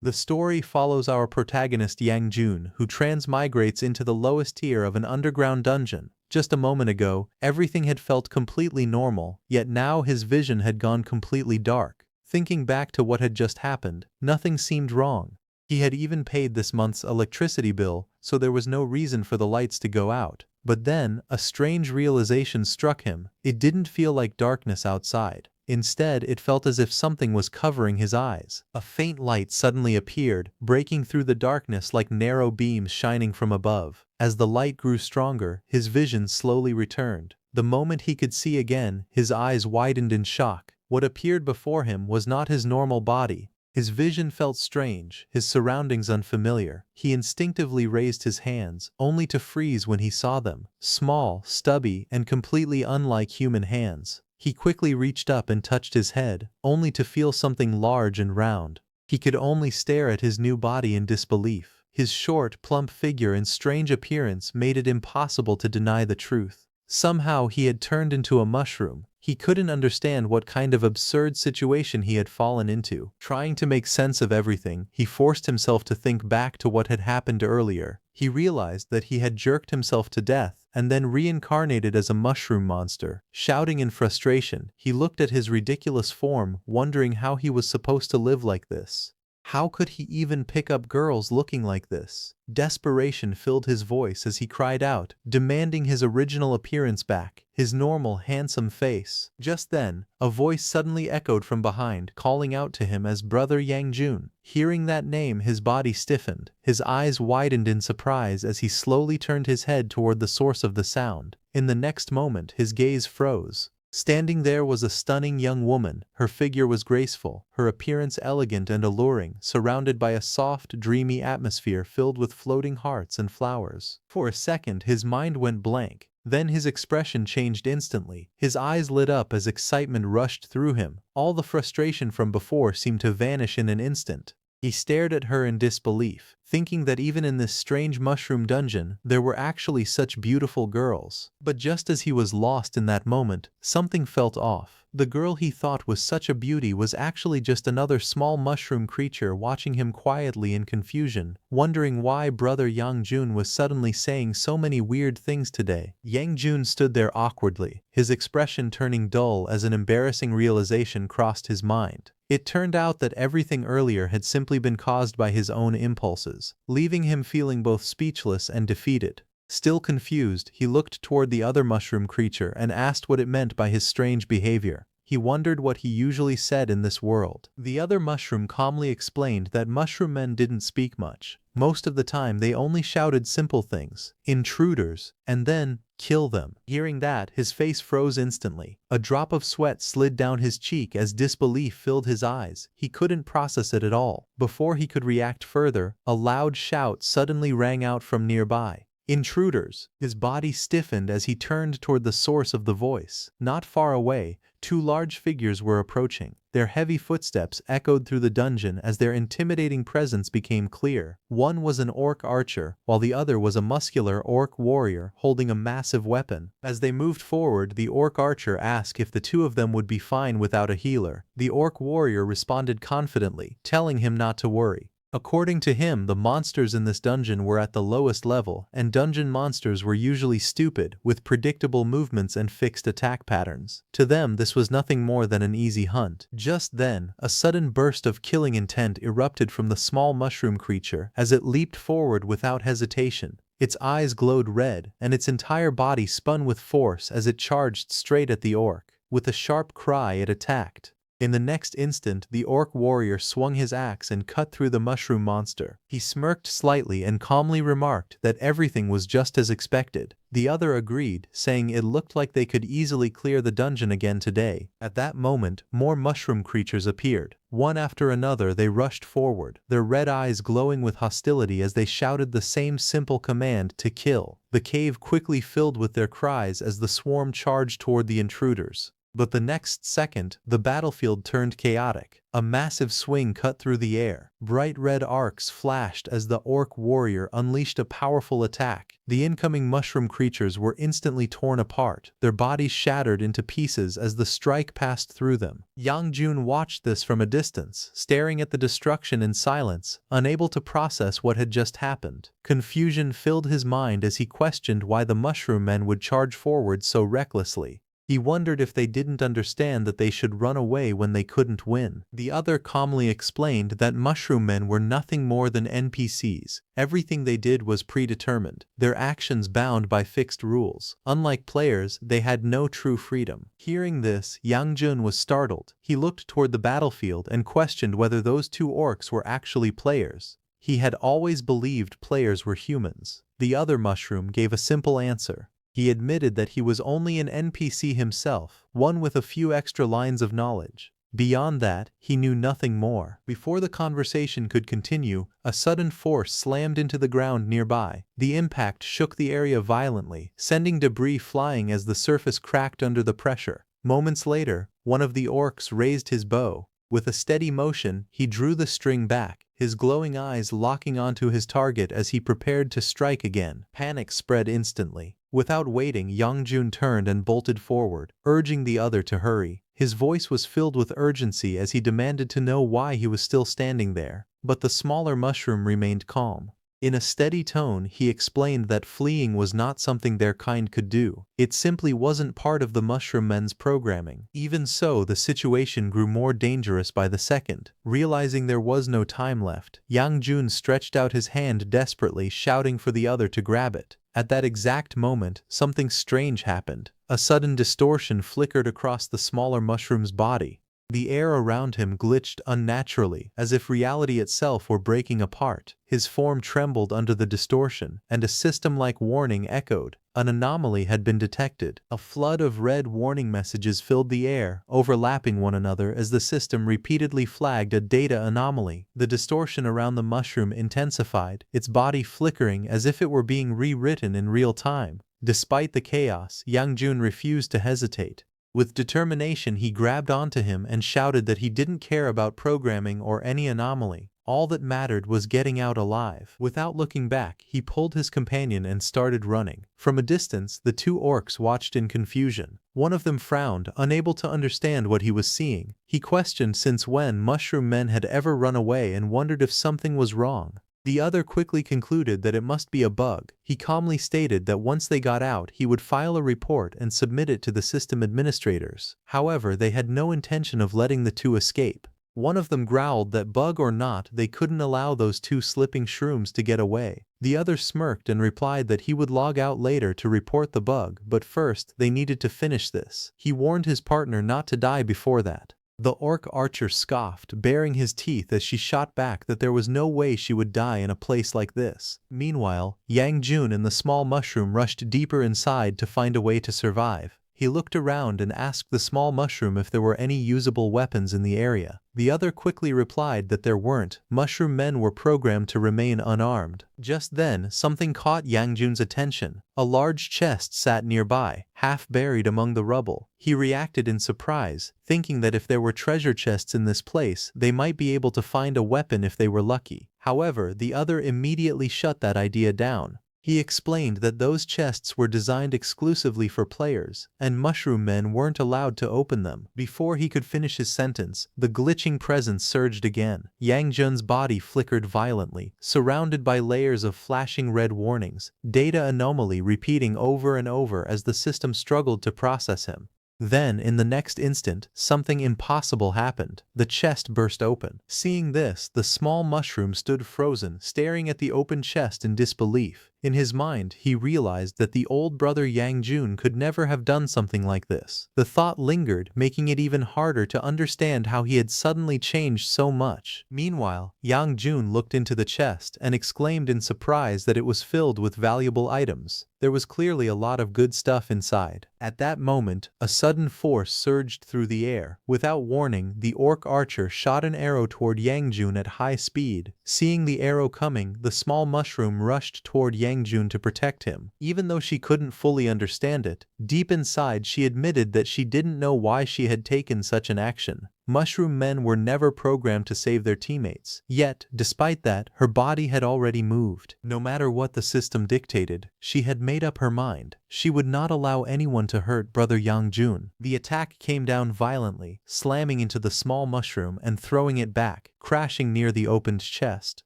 The story follows our protagonist Yang Jun, who transmigrates into the lowest tier of an underground dungeon. Just a moment ago, everything had felt completely normal, yet now his vision had gone completely dark. Thinking back to what had just happened, nothing seemed wrong. He had even paid this month's electricity bill, so there was no reason for the lights to go out. But then, a strange realization struck him. It didn't feel like darkness outside. Instead, it felt as if something was covering his eyes. A faint light suddenly appeared, breaking through the darkness like narrow beams shining from above. As the light grew stronger, his vision slowly returned. The moment he could see again, his eyes widened in shock. What appeared before him was not his normal body. His vision felt strange, his surroundings unfamiliar. He instinctively raised his hands, only to freeze when he saw them. Small, stubby, and completely unlike human hands. He quickly reached up and touched his head, only to feel something large and round. He could only stare at his new body in disbelief. His short, plump figure and strange appearance made it impossible to deny the truth. Somehow he had turned into a mushroom. He couldn't understand what kind of absurd situation he had fallen into. Trying to make sense of everything, he forced himself to think back to what had happened earlier. He realized that he had jerked himself to death and then reincarnated as a mushroom monster. Shouting in frustration, he looked at his ridiculous form, wondering how he was supposed to live like this. How could he even pick up girls looking like this? Desperation filled his voice as he cried out, demanding his original appearance back, his normal, handsome face. Just then, a voice suddenly echoed from behind, calling out to him as Brother Yang Jun. Hearing that name, his body stiffened. His eyes widened in surprise as he slowly turned his head toward the source of the sound. In the next moment, his gaze froze. Standing there was a stunning young woman. Her figure was graceful, her appearance elegant and alluring, surrounded by a soft, dreamy atmosphere filled with floating hearts and flowers. For a second, his mind went blank. Then his expression changed instantly. His eyes lit up as excitement rushed through him. All the frustration from before seemed to vanish in an instant. He stared at her in disbelief, thinking that even in this strange mushroom dungeon, there were actually such beautiful girls. But just as he was lost in that moment, something felt off. The girl he thought was such a beauty was actually just another small mushroom creature watching him quietly in confusion, wondering why Brother Yang Jun was suddenly saying so many weird things today. Yang Jun stood there awkwardly, his expression turning dull as an embarrassing realization crossed his mind. It turned out that everything earlier had simply been caused by his own impulses, leaving him feeling both speechless and defeated. Still confused, he looked toward the other mushroom creature and asked what it meant by his strange behavior. He wondered what he usually said in this world. The other mushroom calmly explained that mushroom men didn't speak much. Most of the time they only shouted simple things, intruders, and then, kill them. Hearing that, his face froze instantly. A drop of sweat slid down his cheek as disbelief filled his eyes. He couldn't process it at all. Before he could react further, a loud shout suddenly rang out from nearby. Intruders! His body stiffened as he turned toward the source of the voice. Not far away, two large figures were approaching. Their heavy footsteps echoed through the dungeon as their intimidating presence became clear. One was an orc archer, while the other was a muscular orc warrior holding a massive weapon. As they moved forward, the orc archer asked if the two of them would be fine without a healer. The orc warrior responded confidently, telling him not to worry. According to him, the monsters in this dungeon were at the lowest level, and dungeon monsters were usually stupid, with predictable movements and fixed attack patterns. To them, this was nothing more than an easy hunt. Just then, a sudden burst of killing intent erupted from the small mushroom creature as it leaped forward without hesitation. Its eyes glowed red, and its entire body spun with force as it charged straight at the orc. With a sharp cry, it attacked. In the next instant, the orc warrior swung his axe and cut through the mushroom monster. He smirked slightly and calmly remarked that everything was just as expected. The other agreed, saying it looked like they could easily clear the dungeon again today. At that moment, more mushroom creatures appeared. One after another they rushed forward, their red eyes glowing with hostility as they shouted the same simple command to kill. The cave quickly filled with their cries as the swarm charged toward the intruders. But the next second, the battlefield turned chaotic. A massive swing cut through the air. Bright red arcs flashed as the orc warrior unleashed a powerful attack. The incoming mushroom creatures were instantly torn apart, their bodies shattered into pieces as the strike passed through them. Yang Jun watched this from a distance, staring at the destruction in silence, unable to process what had just happened. Confusion filled his mind as he questioned why the mushroom men would charge forward so recklessly. He wondered if they didn't understand that they should run away when they couldn't win. The other calmly explained that mushroom men were nothing more than NPCs. Everything they did was predetermined, their actions bound by fixed rules. Unlike players, they had no true freedom. Hearing this, Yang Jun was startled. He looked toward the battlefield and questioned whether those two orcs were actually players. He had always believed players were humans. The other mushroom gave a simple answer. He admitted that he was only an NPC himself, one with a few extra lines of knowledge. Beyond that, he knew nothing more. Before the conversation could continue, a sudden force slammed into the ground nearby. The impact shook the area violently, sending debris flying as the surface cracked under the pressure. Moments later, one of the orcs raised his bow. With a steady motion, he drew the string back, his glowing eyes locking onto his target as he prepared to strike again. Panic spread instantly. Without waiting, Yang Jun turned and bolted forward, urging the other to hurry. His voice was filled with urgency as he demanded to know why he was still standing there. But the smaller mushroom remained calm. In a steady tone, he explained that fleeing was not something their kind could do. It simply wasn't part of the mushroom men's programming. Even so, the situation grew more dangerous by the second. Realizing there was no time left, Yang Jun stretched out his hand desperately, shouting for the other to grab it. At that exact moment, something strange happened. A sudden distortion flickered across the smaller mushroom's body. The air around him glitched unnaturally, as if reality itself were breaking apart. His form trembled under the distortion, and a system-like warning echoed. An anomaly had been detected. A flood of red warning messages filled the air, overlapping one another as the system repeatedly flagged a data anomaly. The distortion around the mushroom intensified, its body flickering as if it were being rewritten in real time. Despite the chaos, Yang Jun refused to hesitate. With determination, he grabbed onto him and shouted that he didn't care about programming or any anomaly. All that mattered was getting out alive. Without looking back, he pulled his companion and started running. From a distance, the two orcs watched in confusion. One of them frowned, unable to understand what he was seeing. He questioned since when mushroom men had ever run away and wondered if something was wrong. The other quickly concluded that it must be a bug. He calmly stated that once they got out, he would file a report and submit it to the system administrators. However, they had no intention of letting the two escape. One of them growled that bug or not, they couldn't allow those two slipping shrooms to get away. The other smirked and replied that he would log out later to report the bug, but first, they needed to finish this. He warned his partner not to die before that. The orc archer scoffed, baring his teeth as she shot back that there was no way she would die in a place like this. Meanwhile, Yang Jun and the small mushroom rushed deeper inside to find a way to survive. He looked around and asked the small mushroom if there were any usable weapons in the area. The other quickly replied that there weren't. Mushroom men were programmed to remain unarmed. Just then, something caught Yang Jun's attention. A large chest sat nearby, half buried among the rubble. He reacted in surprise, thinking that if there were treasure chests in this place, they might be able to find a weapon if they were lucky. However, the other immediately shut that idea down. He explained that those chests were designed exclusively for players, and mushroom men weren't allowed to open them. Before he could finish his sentence, the glitching presence surged again. Yang Jun's body flickered violently, surrounded by layers of flashing red warnings, data anomaly repeating over and over as the system struggled to process him. Then, in the next instant, something impossible happened. The chest burst open. Seeing this, the small mushroom stood frozen, staring at the open chest in disbelief. In his mind, he realized that the old brother Yang Jun could never have done something like this. The thought lingered, making it even harder to understand how he had suddenly changed so much. Meanwhile, Yang Jun looked into the chest and exclaimed in surprise that it was filled with valuable items. There was clearly a lot of good stuff inside. At that moment, a sudden force surged through the air. Without warning, the orc archer shot an arrow toward Yang Jun at high speed. Seeing the arrow coming, the small mushroom rushed toward Yang Yang Jun to protect him. Even though she couldn't fully understand it, deep inside she admitted that she didn't know why she had taken such an action. Mushroom men were never programmed to save their teammates. Yet, despite that, her body had already moved. No matter what the system dictated, she had made up her mind. She would not allow anyone to hurt brother Yang Jun. The attack came down violently, slamming into the small mushroom and throwing it back, crashing near the opened chest.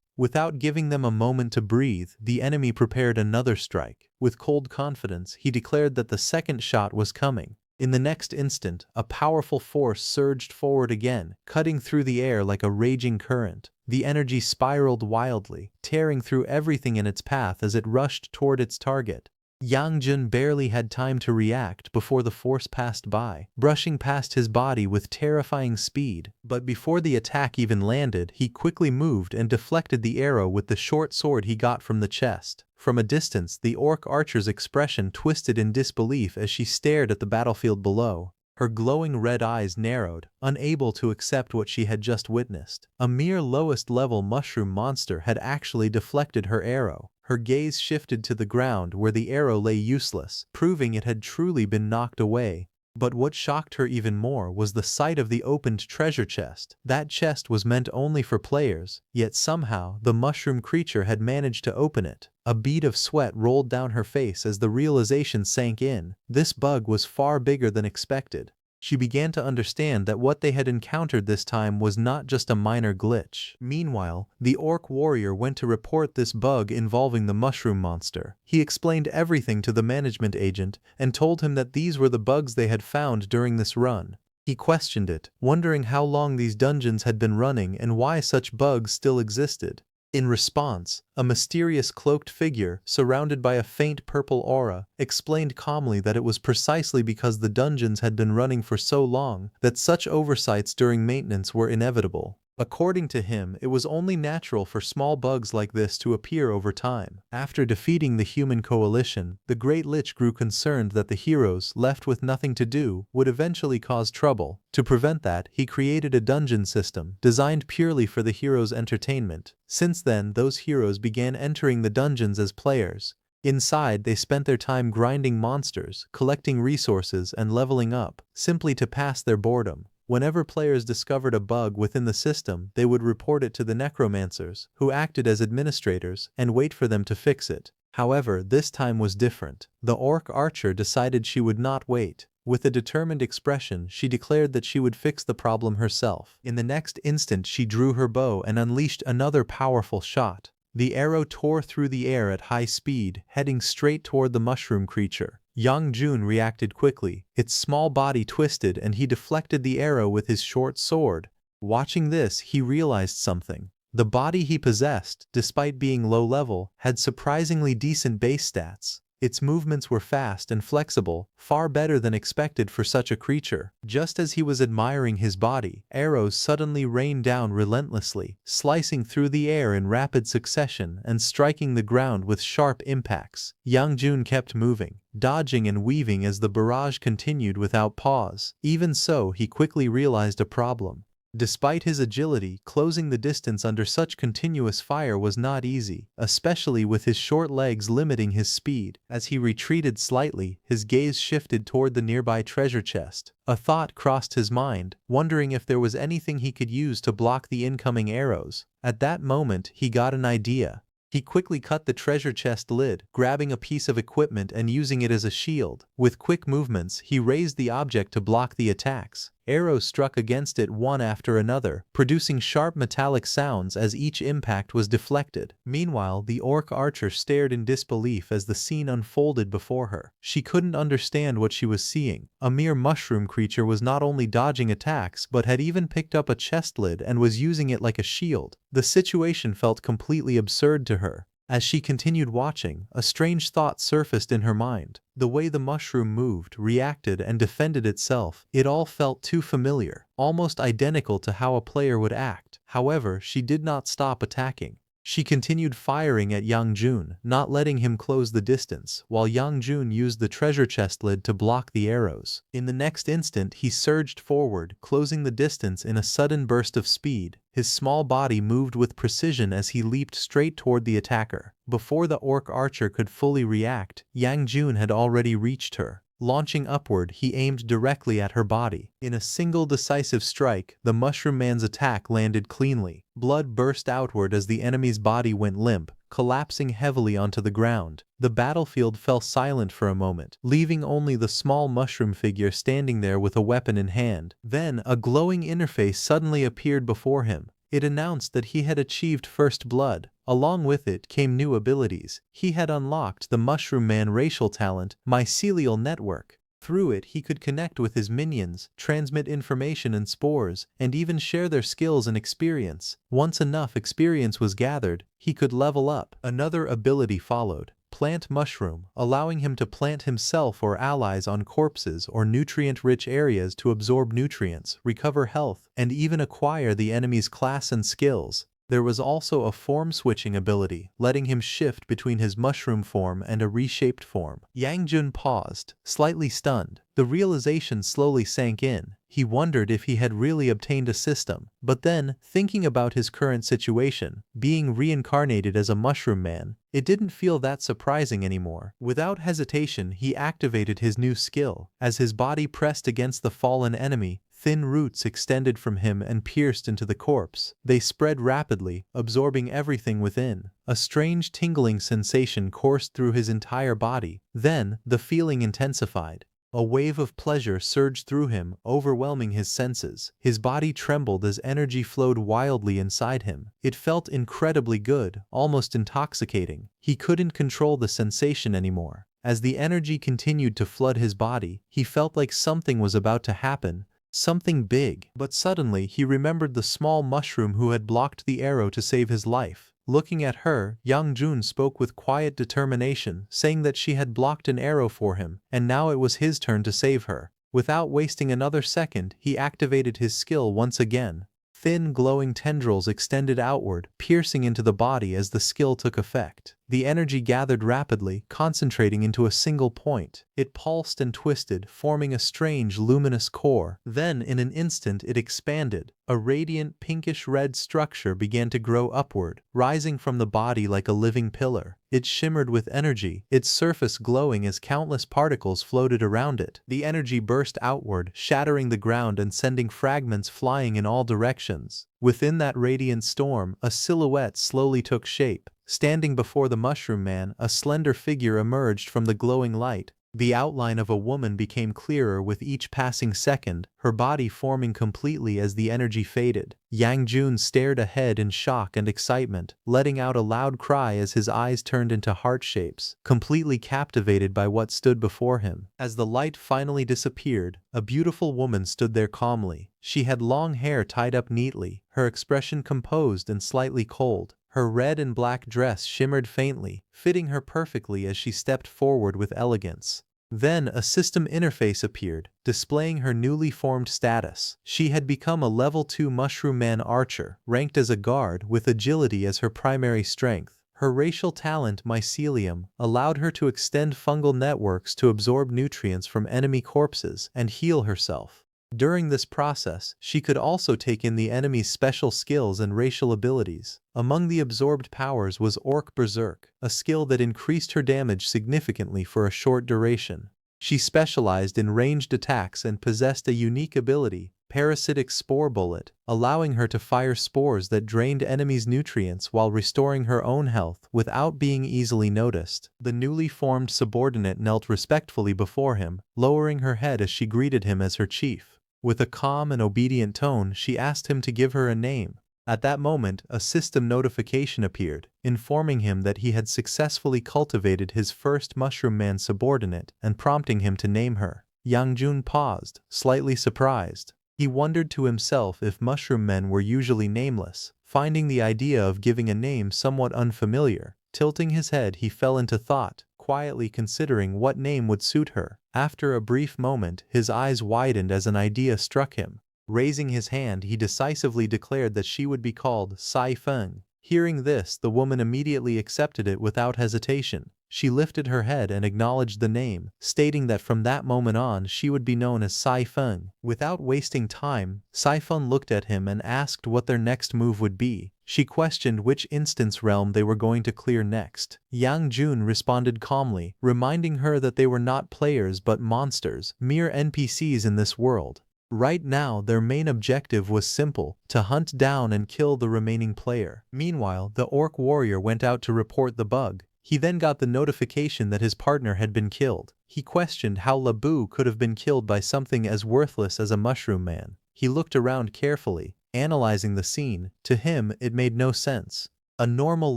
Without giving them a moment to breathe, the enemy prepared another strike. With cold confidence, he declared that the second shot was coming. In the next instant, a powerful force surged forward again, cutting through the air like a raging current. The energy spiraled wildly, tearing through everything in its path as it rushed toward its target. Yang Jun barely had time to react before the force passed by, brushing past his body with terrifying speed. But before the attack even landed, he quickly moved and deflected the arrow with the short sword he got from the chest. From a distance, the orc archer's expression twisted in disbelief as she stared at the battlefield below. Her glowing red eyes narrowed, unable to accept what she had just witnessed. A mere lowest-level mushroom monster had actually deflected her arrow. Her gaze shifted to the ground where the arrow lay useless, proving it had truly been knocked away. But what shocked her even more was the sight of the opened treasure chest. That chest was meant only for players, yet somehow the mushroom creature had managed to open it. A bead of sweat rolled down her face as the realization sank in. This bug was far bigger than expected. She began to understand that what they had encountered this time was not just a minor glitch. Meanwhile, the orc warrior went to report this bug involving the mushroom monster. He explained everything to the management agent and told him that these were the bugs they had found during this run. He questioned it, wondering how long these dungeons had been running and why such bugs still existed. In response, a mysterious cloaked figure, surrounded by a faint purple aura, explained calmly that it was precisely because the dungeons had been running for so long that such oversights during maintenance were inevitable. According to him, it was only natural for small bugs like this to appear over time. After defeating the human coalition, the Great Lich grew concerned that the heroes, left with nothing to do, would eventually cause trouble. To prevent that, he created a dungeon system, designed purely for the heroes' entertainment. Since then, those heroes began entering the dungeons as players. Inside, they spent their time grinding monsters, collecting resources, and leveling up, simply to pass their boredom. Whenever players discovered a bug within the system, they would report it to the necromancers, who acted as administrators, and wait for them to fix it. However, this time was different. The orc archer decided she would not wait. With a determined expression, she declared that she would fix the problem herself. In the next instant, she drew her bow and unleashed another powerful shot. The arrow tore through the air at high speed, heading straight toward the mushroom creature. Yang Jun reacted quickly. Its small body twisted and he deflected the arrow with his short sword. Watching this, he realized something. The body he possessed, despite being low level, had surprisingly decent base stats. Its movements were fast and flexible, far better than expected for such a creature. Just as he was admiring his body, arrows suddenly rained down relentlessly, slicing through the air in rapid succession and striking the ground with sharp impacts. Yang Jun kept moving, dodging and weaving as the barrage continued without pause. Even so, he quickly realized a problem. Despite his agility, closing the distance under such continuous fire was not easy, especially with his short legs limiting his speed. As he retreated slightly, his gaze shifted toward the nearby treasure chest. A thought crossed his mind, wondering if there was anything he could use to block the incoming arrows. At that moment, he got an idea. He quickly cut the treasure chest lid, grabbing a piece of equipment and using it as a shield. With quick movements, he raised the object to block the attacks. Arrows struck against it one after another, producing sharp metallic sounds as each impact was deflected. Meanwhile, the orc archer stared in disbelief as the scene unfolded before her. She couldn't understand what she was seeing. A mere mushroom creature was not only dodging attacks but had even picked up a chest lid and was using it like a shield. The situation felt completely absurd to her. As she continued watching, a strange thought surfaced in her mind. The way the mushroom moved, reacted, and defended itself, it all felt too familiar, almost identical to how a player would act. However, she did not stop attacking. She continued firing at Yang Jun, not letting him close the distance, while Yang Jun used the treasure chest lid to block the arrows. In the next instant he surged forward, closing the distance in a sudden burst of speed. His small body moved with precision as he leaped straight toward the attacker. Before the orc archer could fully react, Yang Jun had already reached her. Launching upward, he aimed directly at her body. In a single decisive strike, the Mushroom Man's attack landed cleanly. Blood burst outward as the enemy's body went limp, collapsing heavily onto the ground. The battlefield fell silent for a moment, leaving only the small mushroom figure standing there with a weapon in hand. Then, a glowing interface suddenly appeared before him. It announced that he had achieved first blood. Along with it came new abilities. He had unlocked the Mushroom Man racial talent, Mycelial Network. Through it he could connect with his minions, transmit information and spores, and even share their skills and experience. Once enough experience was gathered, he could level up. Another ability followed. Plant Mushroom, allowing him to plant himself or allies on corpses or nutrient-rich areas to absorb nutrients, recover health, and even acquire the enemy's class and skills. There was also a form-switching ability, letting him shift between his mushroom form and a reshaped form. Yang Jun paused, slightly stunned. The realization slowly sank in. He wondered if he had really obtained a system. But then, thinking about his current situation, being reincarnated as a mushroom man, it didn't feel that surprising anymore. Without hesitation, he activated his new skill. As his body pressed against the fallen enemy, thin roots extended from him and pierced into the corpse. They spread rapidly, absorbing everything within. A strange tingling sensation coursed through his entire body. Then, the feeling intensified. A wave of pleasure surged through him, overwhelming his senses. His body trembled as energy flowed wildly inside him. It felt incredibly good, almost intoxicating. He couldn't control the sensation anymore. As the energy continued to flood his body, he felt like something was about to happen. Something big. But suddenly he remembered the small mushroom who had blocked the arrow to save his life. Looking at her, Yang Jun spoke with quiet determination, saying that she had blocked an arrow for him, and now it was his turn to save her. Without wasting another second, he activated his skill once again. Thin glowing tendrils extended outward, piercing into the body as the skill took effect. The energy gathered rapidly, concentrating into a single point. It pulsed and twisted, forming a strange luminous core. Then, in an instant, it expanded. A radiant pinkish-red structure began to grow upward, rising from the body like a living pillar. It shimmered with energy, its surface glowing as countless particles floated around it. The energy burst outward, shattering the ground and sending fragments flying in all directions. Within that radiant storm, a silhouette slowly took shape. Standing before the Mushroom Man, a slender figure emerged from the glowing light. The outline of a woman became clearer with each passing second, her body forming completely as the energy faded. Yang Jun stared ahead in shock and excitement, letting out a loud cry as his eyes turned into heart shapes, completely captivated by what stood before him. As the light finally disappeared, a beautiful woman stood there calmly. She had long hair tied up neatly, her expression composed and slightly cold. Her red and black dress shimmered faintly, fitting her perfectly as she stepped forward with elegance. Then a system interface appeared, displaying her newly formed status. She had become a level 2 Mushroom Man archer, ranked as a guard with agility as her primary strength. Her racial talent, Mycelium, allowed her to extend fungal networks to absorb nutrients from enemy corpses and heal herself. During this process, she could also take in the enemy's special skills and racial abilities. Among the absorbed powers was Orc Berserk, a skill that increased her damage significantly for a short duration. She specialized in ranged attacks and possessed a unique ability, Parasitic Spore Bullet, allowing her to fire spores that drained enemies' nutrients while restoring her own health without being easily noticed. The newly formed subordinate knelt respectfully before him, lowering her head as she greeted him as her chief. With a calm and obedient tone, she asked him to give her a name. At that moment, a system notification appeared, informing him that he had successfully cultivated his first Mushroom Man subordinate and prompting him to name her. Yang Jun paused, slightly surprised. He wondered to himself if mushroom men were usually nameless, finding the idea of giving a name somewhat unfamiliar. Tilting his head, he fell into thought, quietly considering what name would suit her. After a brief moment, his eyes widened as an idea struck him. Raising his hand, he decisively declared that she would be called Sai Feng. Hearing this, the woman immediately accepted it without hesitation. She lifted her head and acknowledged the name, stating that from that moment on she would be known as Sai Feng. Without wasting time, Sai Feng looked at him and asked what their next move would be. She questioned which instance realm they were going to clear next. Yang Jun responded calmly, reminding her that they were not players but monsters, mere NPCs in this world. Right now, their main objective was simple: to hunt down and kill the remaining player. Meanwhile, the orc warrior went out to report the bug. He then got the notification that his partner had been killed. He questioned how Labu could have been killed by something as worthless as a mushroom man. He looked around carefully, analyzing the scene. To him, it made no sense. A normal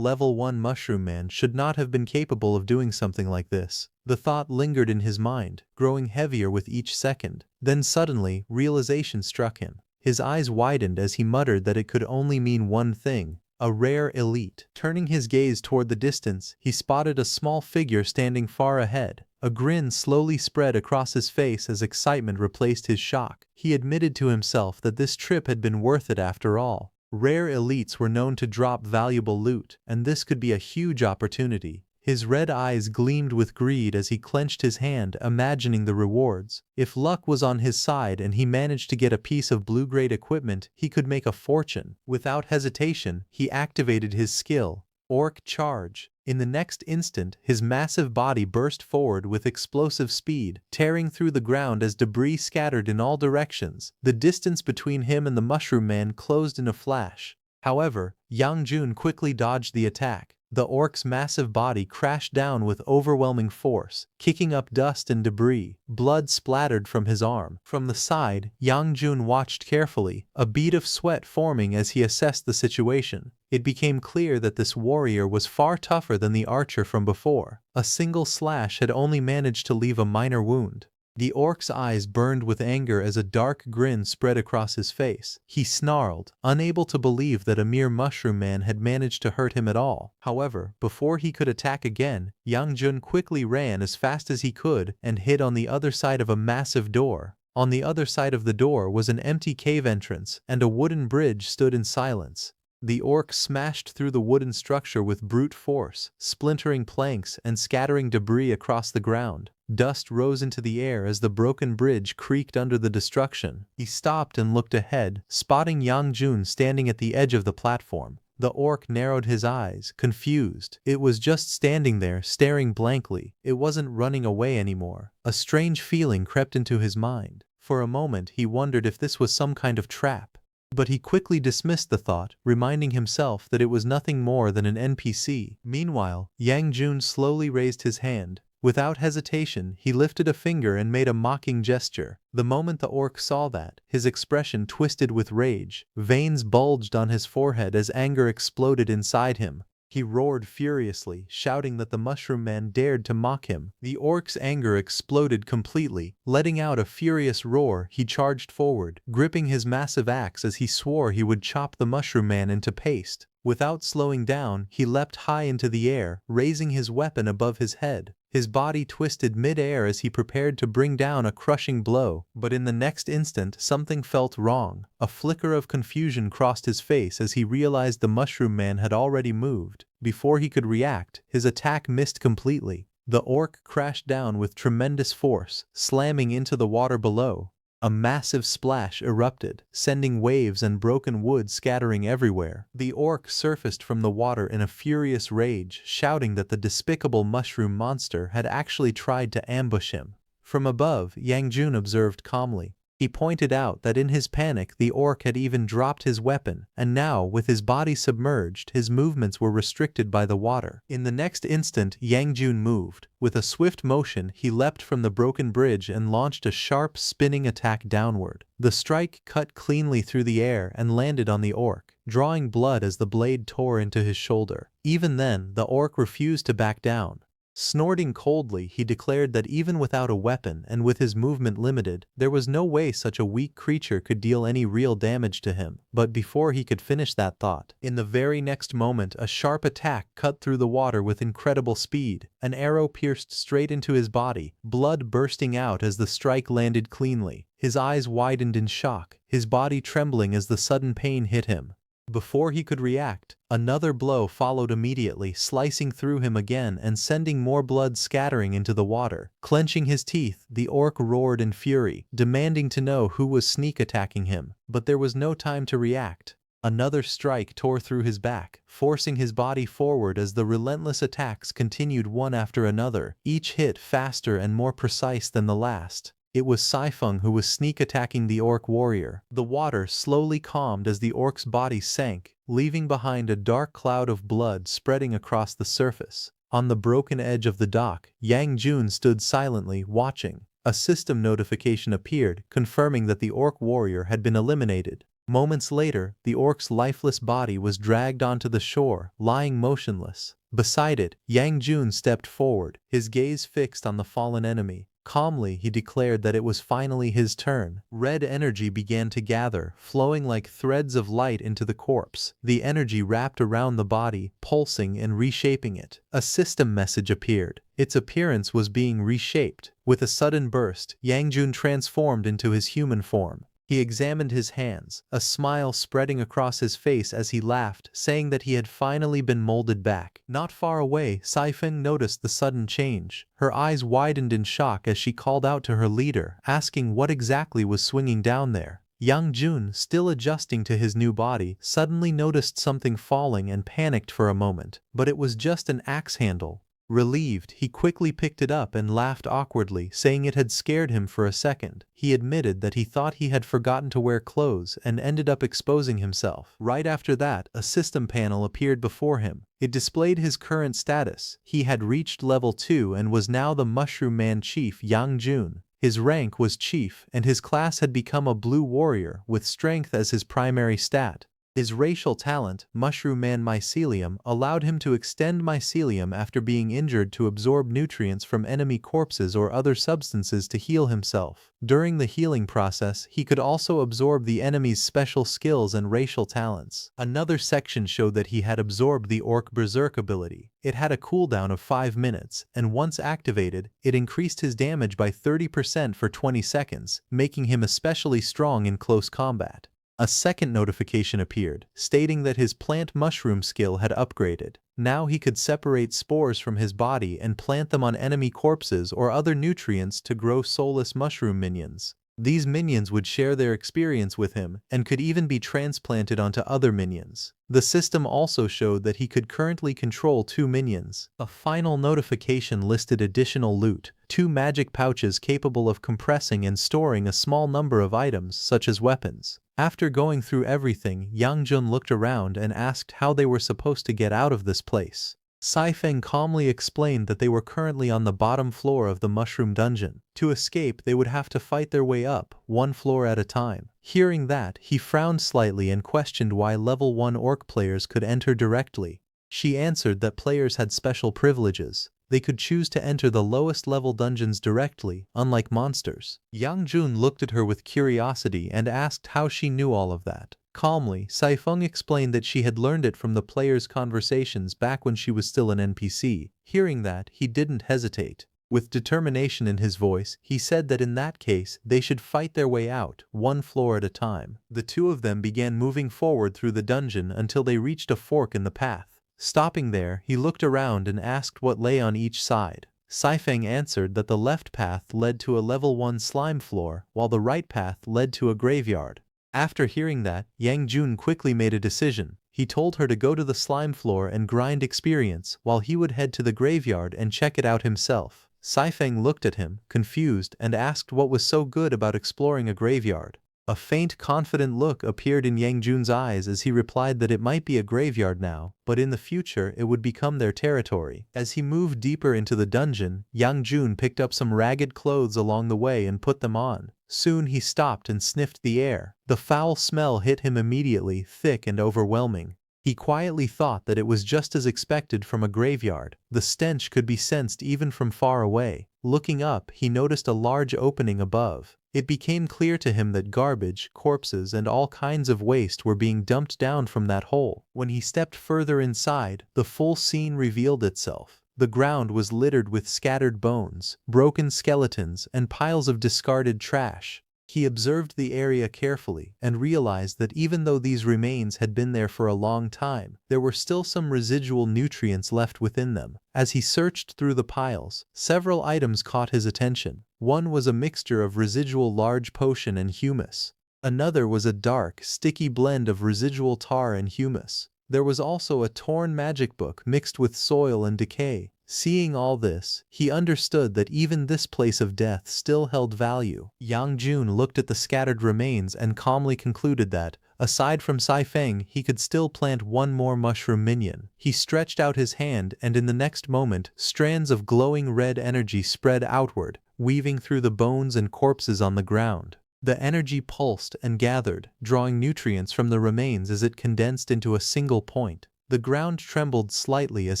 level 1 mushroom man should not have been capable of doing something like this. The thought lingered in his mind, growing heavier with each second. Then suddenly, realization struck him. His eyes widened as he muttered that it could only mean one thing: a rare elite. Turning his gaze toward the distance, he spotted a small figure standing far ahead. A grin slowly spread across his face as excitement replaced his shock. He admitted to himself that this trip had been worth it after all. Rare elites were known to drop valuable loot, and this could be a huge opportunity. His red eyes gleamed with greed as he clenched his hand, imagining the rewards. If luck was on his side and he managed to get a piece of blue-grade equipment, he could make a fortune. Without hesitation, he activated his skill, Orc Charge. In the next instant, his massive body burst forward with explosive speed, tearing through the ground as debris scattered in all directions. The distance between him and the Mushroom Man closed in a flash. However, Yang Jun quickly dodged the attack. The orc's massive body crashed down with overwhelming force, kicking up dust and debris. Blood splattered from his arm. From the side, Yang Jun watched carefully, a bead of sweat forming as he assessed the situation. It became clear that this warrior was far tougher than the archer from before. A single slash had only managed to leave a minor wound. The orc's eyes burned with anger as a dark grin spread across his face. He snarled, unable to believe that a mere mushroom man had managed to hurt him at all. However, before he could attack again, Yang Jun quickly ran as fast as he could and hid on the other side of a massive door. On the other side of the door was an empty cave entrance, and a wooden bridge stood in silence. The orc smashed through the wooden structure with brute force, splintering planks and scattering debris across the ground. Dust rose into the air as the broken bridge creaked under the destruction. He stopped and looked ahead, spotting Yang Jun standing at the edge of the platform. The orc narrowed his eyes, confused. It was just standing there, staring blankly. It wasn't running away anymore. A strange feeling crept into his mind. For a moment, he wondered if this was some kind of trap. But he quickly dismissed the thought, reminding himself that it was nothing more than an NPC. Meanwhile, Yang Jun slowly raised his hand. Without hesitation, he lifted a finger and made a mocking gesture. The moment the orc saw that, his expression twisted with rage. Veins bulged on his forehead as anger exploded inside him. He roared furiously, shouting that the Mushroom Man dared to mock him. The orc's anger exploded completely. Letting out a furious roar, he charged forward, gripping his massive axe as he swore he would chop the Mushroom Man into paste. Without slowing down, he leapt high into the air, raising his weapon above his head. His body twisted mid-air as he prepared to bring down a crushing blow. But in the next instant, something felt wrong. A flicker of confusion crossed his face as he realized the Mushroom Man had already moved. Before he could react, his attack missed completely. The orc crashed down with tremendous force, slamming into the water below. A massive splash erupted, sending waves and broken wood scattering everywhere. The orc surfaced from the water in a furious rage, shouting that the despicable mushroom monster had actually tried to ambush him. From above, Yang Jun observed calmly. He pointed out that in his panic the orc had even dropped his weapon, and now, with his body submerged, his movements were restricted by the water. In the next instant, Yang Jun moved. With a swift motion, he leapt from the broken bridge and launched a sharp, spinning attack downward. The strike cut cleanly through the air and landed on the orc, drawing blood as the blade tore into his shoulder. Even then, the orc refused to back down. Snorting coldly, he declared that even without a weapon and with his movement limited, there was no way such a weak creature could deal any real damage to him. But before he could finish that thought, in the very next moment a sharp attack cut through the water with incredible speed. An arrow pierced straight into his body, blood bursting out as the strike landed cleanly. His eyes widened in shock, his body trembling as the sudden pain hit him. Before he could react, another blow followed immediately, slicing through him again and sending more blood scattering into the water. Clenching his teeth, the orc roared in fury, demanding to know who was sneak attacking him. But there was no time to react. Another strike tore through his back, forcing his body forward as the relentless attacks continued one after another, each hit faster and more precise than the last. It was Saifeng who was sneak attacking the orc warrior. The water slowly calmed as the orc's body sank, leaving behind a dark cloud of blood spreading across the surface. On the broken edge of the dock, Yang Jun stood silently, watching. A system notification appeared, confirming that the orc warrior had been eliminated. Moments later, the orc's lifeless body was dragged onto the shore, lying motionless. Beside it, Yang Jun stepped forward, his gaze fixed on the fallen enemy. Calmly, he declared that it was finally his turn. Red energy began to gather, flowing like threads of light into the corpse. The energy wrapped around the body, pulsing and reshaping it. A system message appeared. Its appearance was being reshaped. With a sudden burst, Yang Jun transformed into his human form. He examined his hands, a smile spreading across his face as he laughed, saying that he had finally been molded back. Not far away, Saifeng noticed the sudden change. Her eyes widened in shock as she called out to her leader, asking what exactly was swinging down there. Yang Jun, still adjusting to his new body, suddenly noticed something falling and panicked for a moment, but it was just an axe handle. Relieved, he quickly picked it up and laughed awkwardly, saying it had scared him for a second. He admitted that he thought he had forgotten to wear clothes and ended up exposing himself. Right after that, a system panel appeared before him. It displayed his current status. He had reached level 2 and was now the Mushroom Man Chief Yang Jun. His rank was Chief, and his class had become a Blue Warrior, with Strength as his primary stat. His racial talent, Mushroom Man Mycelium, allowed him to extend mycelium after being injured to absorb nutrients from enemy corpses or other substances to heal himself. During the healing process, he could also absorb the enemy's special skills and racial talents. Another section showed that he had absorbed the Orc Berserk ability. It had a cooldown of 5 minutes, and once activated, it increased his damage by 30% for 20 seconds, making him especially strong in close combat. A second notification appeared, stating that his plant mushroom skill had upgraded. Now he could separate spores from his body and plant them on enemy corpses or other nutrients to grow soulless mushroom minions. These minions would share their experience with him and could even be transplanted onto other minions. The system also showed that he could currently control 2 minions. A final notification listed additional loot, 2 magic pouches capable of compressing and storing a small number of items such as weapons. After going through everything, Yang Jun looked around and asked how they were supposed to get out of this place. Saifeng calmly explained that they were currently on the bottom floor of the mushroom dungeon. To escape, they would have to fight their way up, 1 floor at a time. Hearing that, he frowned slightly and questioned why level 1 orc players could enter directly. She answered that players had special privileges. They could choose to enter the lowest level dungeons directly, unlike monsters. Yang Jun looked at her with curiosity and asked how she knew all of that. Calmly, Saifeng explained that she had learned it from the players' conversations back when she was still an NPC. Hearing that, he didn't hesitate. With determination in his voice, he said that in that case, they should fight their way out, 1 floor at a time. The two of them began moving forward through the dungeon until they reached a fork in the path. Stopping there, he looked around and asked what lay on each side. Saifeng answered that the left path led to a level 1 slime floor, while the right path led to a graveyard. After hearing that, Yang Jun quickly made a decision. He told her to go to the slime floor and grind experience, while he would head to the graveyard and check it out himself. Saifeng looked at him, confused, and asked what was so good about exploring a graveyard. A faint, confident look appeared in Yang Jun's eyes as he replied that it might be a graveyard now, but in the future it would become their territory. As he moved deeper into the dungeon, Yang Jun picked up some ragged clothes along the way and put them on. Soon he stopped and sniffed the air. The foul smell hit him immediately, thick and overwhelming. He quietly thought that it was just as expected from a graveyard. The stench could be sensed even from far away. Looking up, he noticed a large opening above. It became clear to him that garbage, corpses, and all kinds of waste were being dumped down from that hole. When he stepped further inside, the full scene revealed itself. The ground was littered with scattered bones, broken skeletons, and piles of discarded trash. He observed the area carefully and realized that even though these remains had been there for a long time, there were still some residual nutrients left within them. As he searched through the piles, several items caught his attention. One was a mixture of residual large potion and humus. Another was a dark, sticky blend of residual tar and humus. There was also a torn magic book mixed with soil and decay. Seeing all this, he understood that even this place of death still held value. Yang Jun looked at the scattered remains and calmly concluded that, aside from Sai Feng, he could still plant one more mushroom minion. He stretched out his hand and in the next moment, strands of glowing red energy spread outward, weaving through the bones and corpses on the ground. The energy pulsed and gathered, drawing nutrients from the remains as it condensed into a single point. The ground trembled slightly as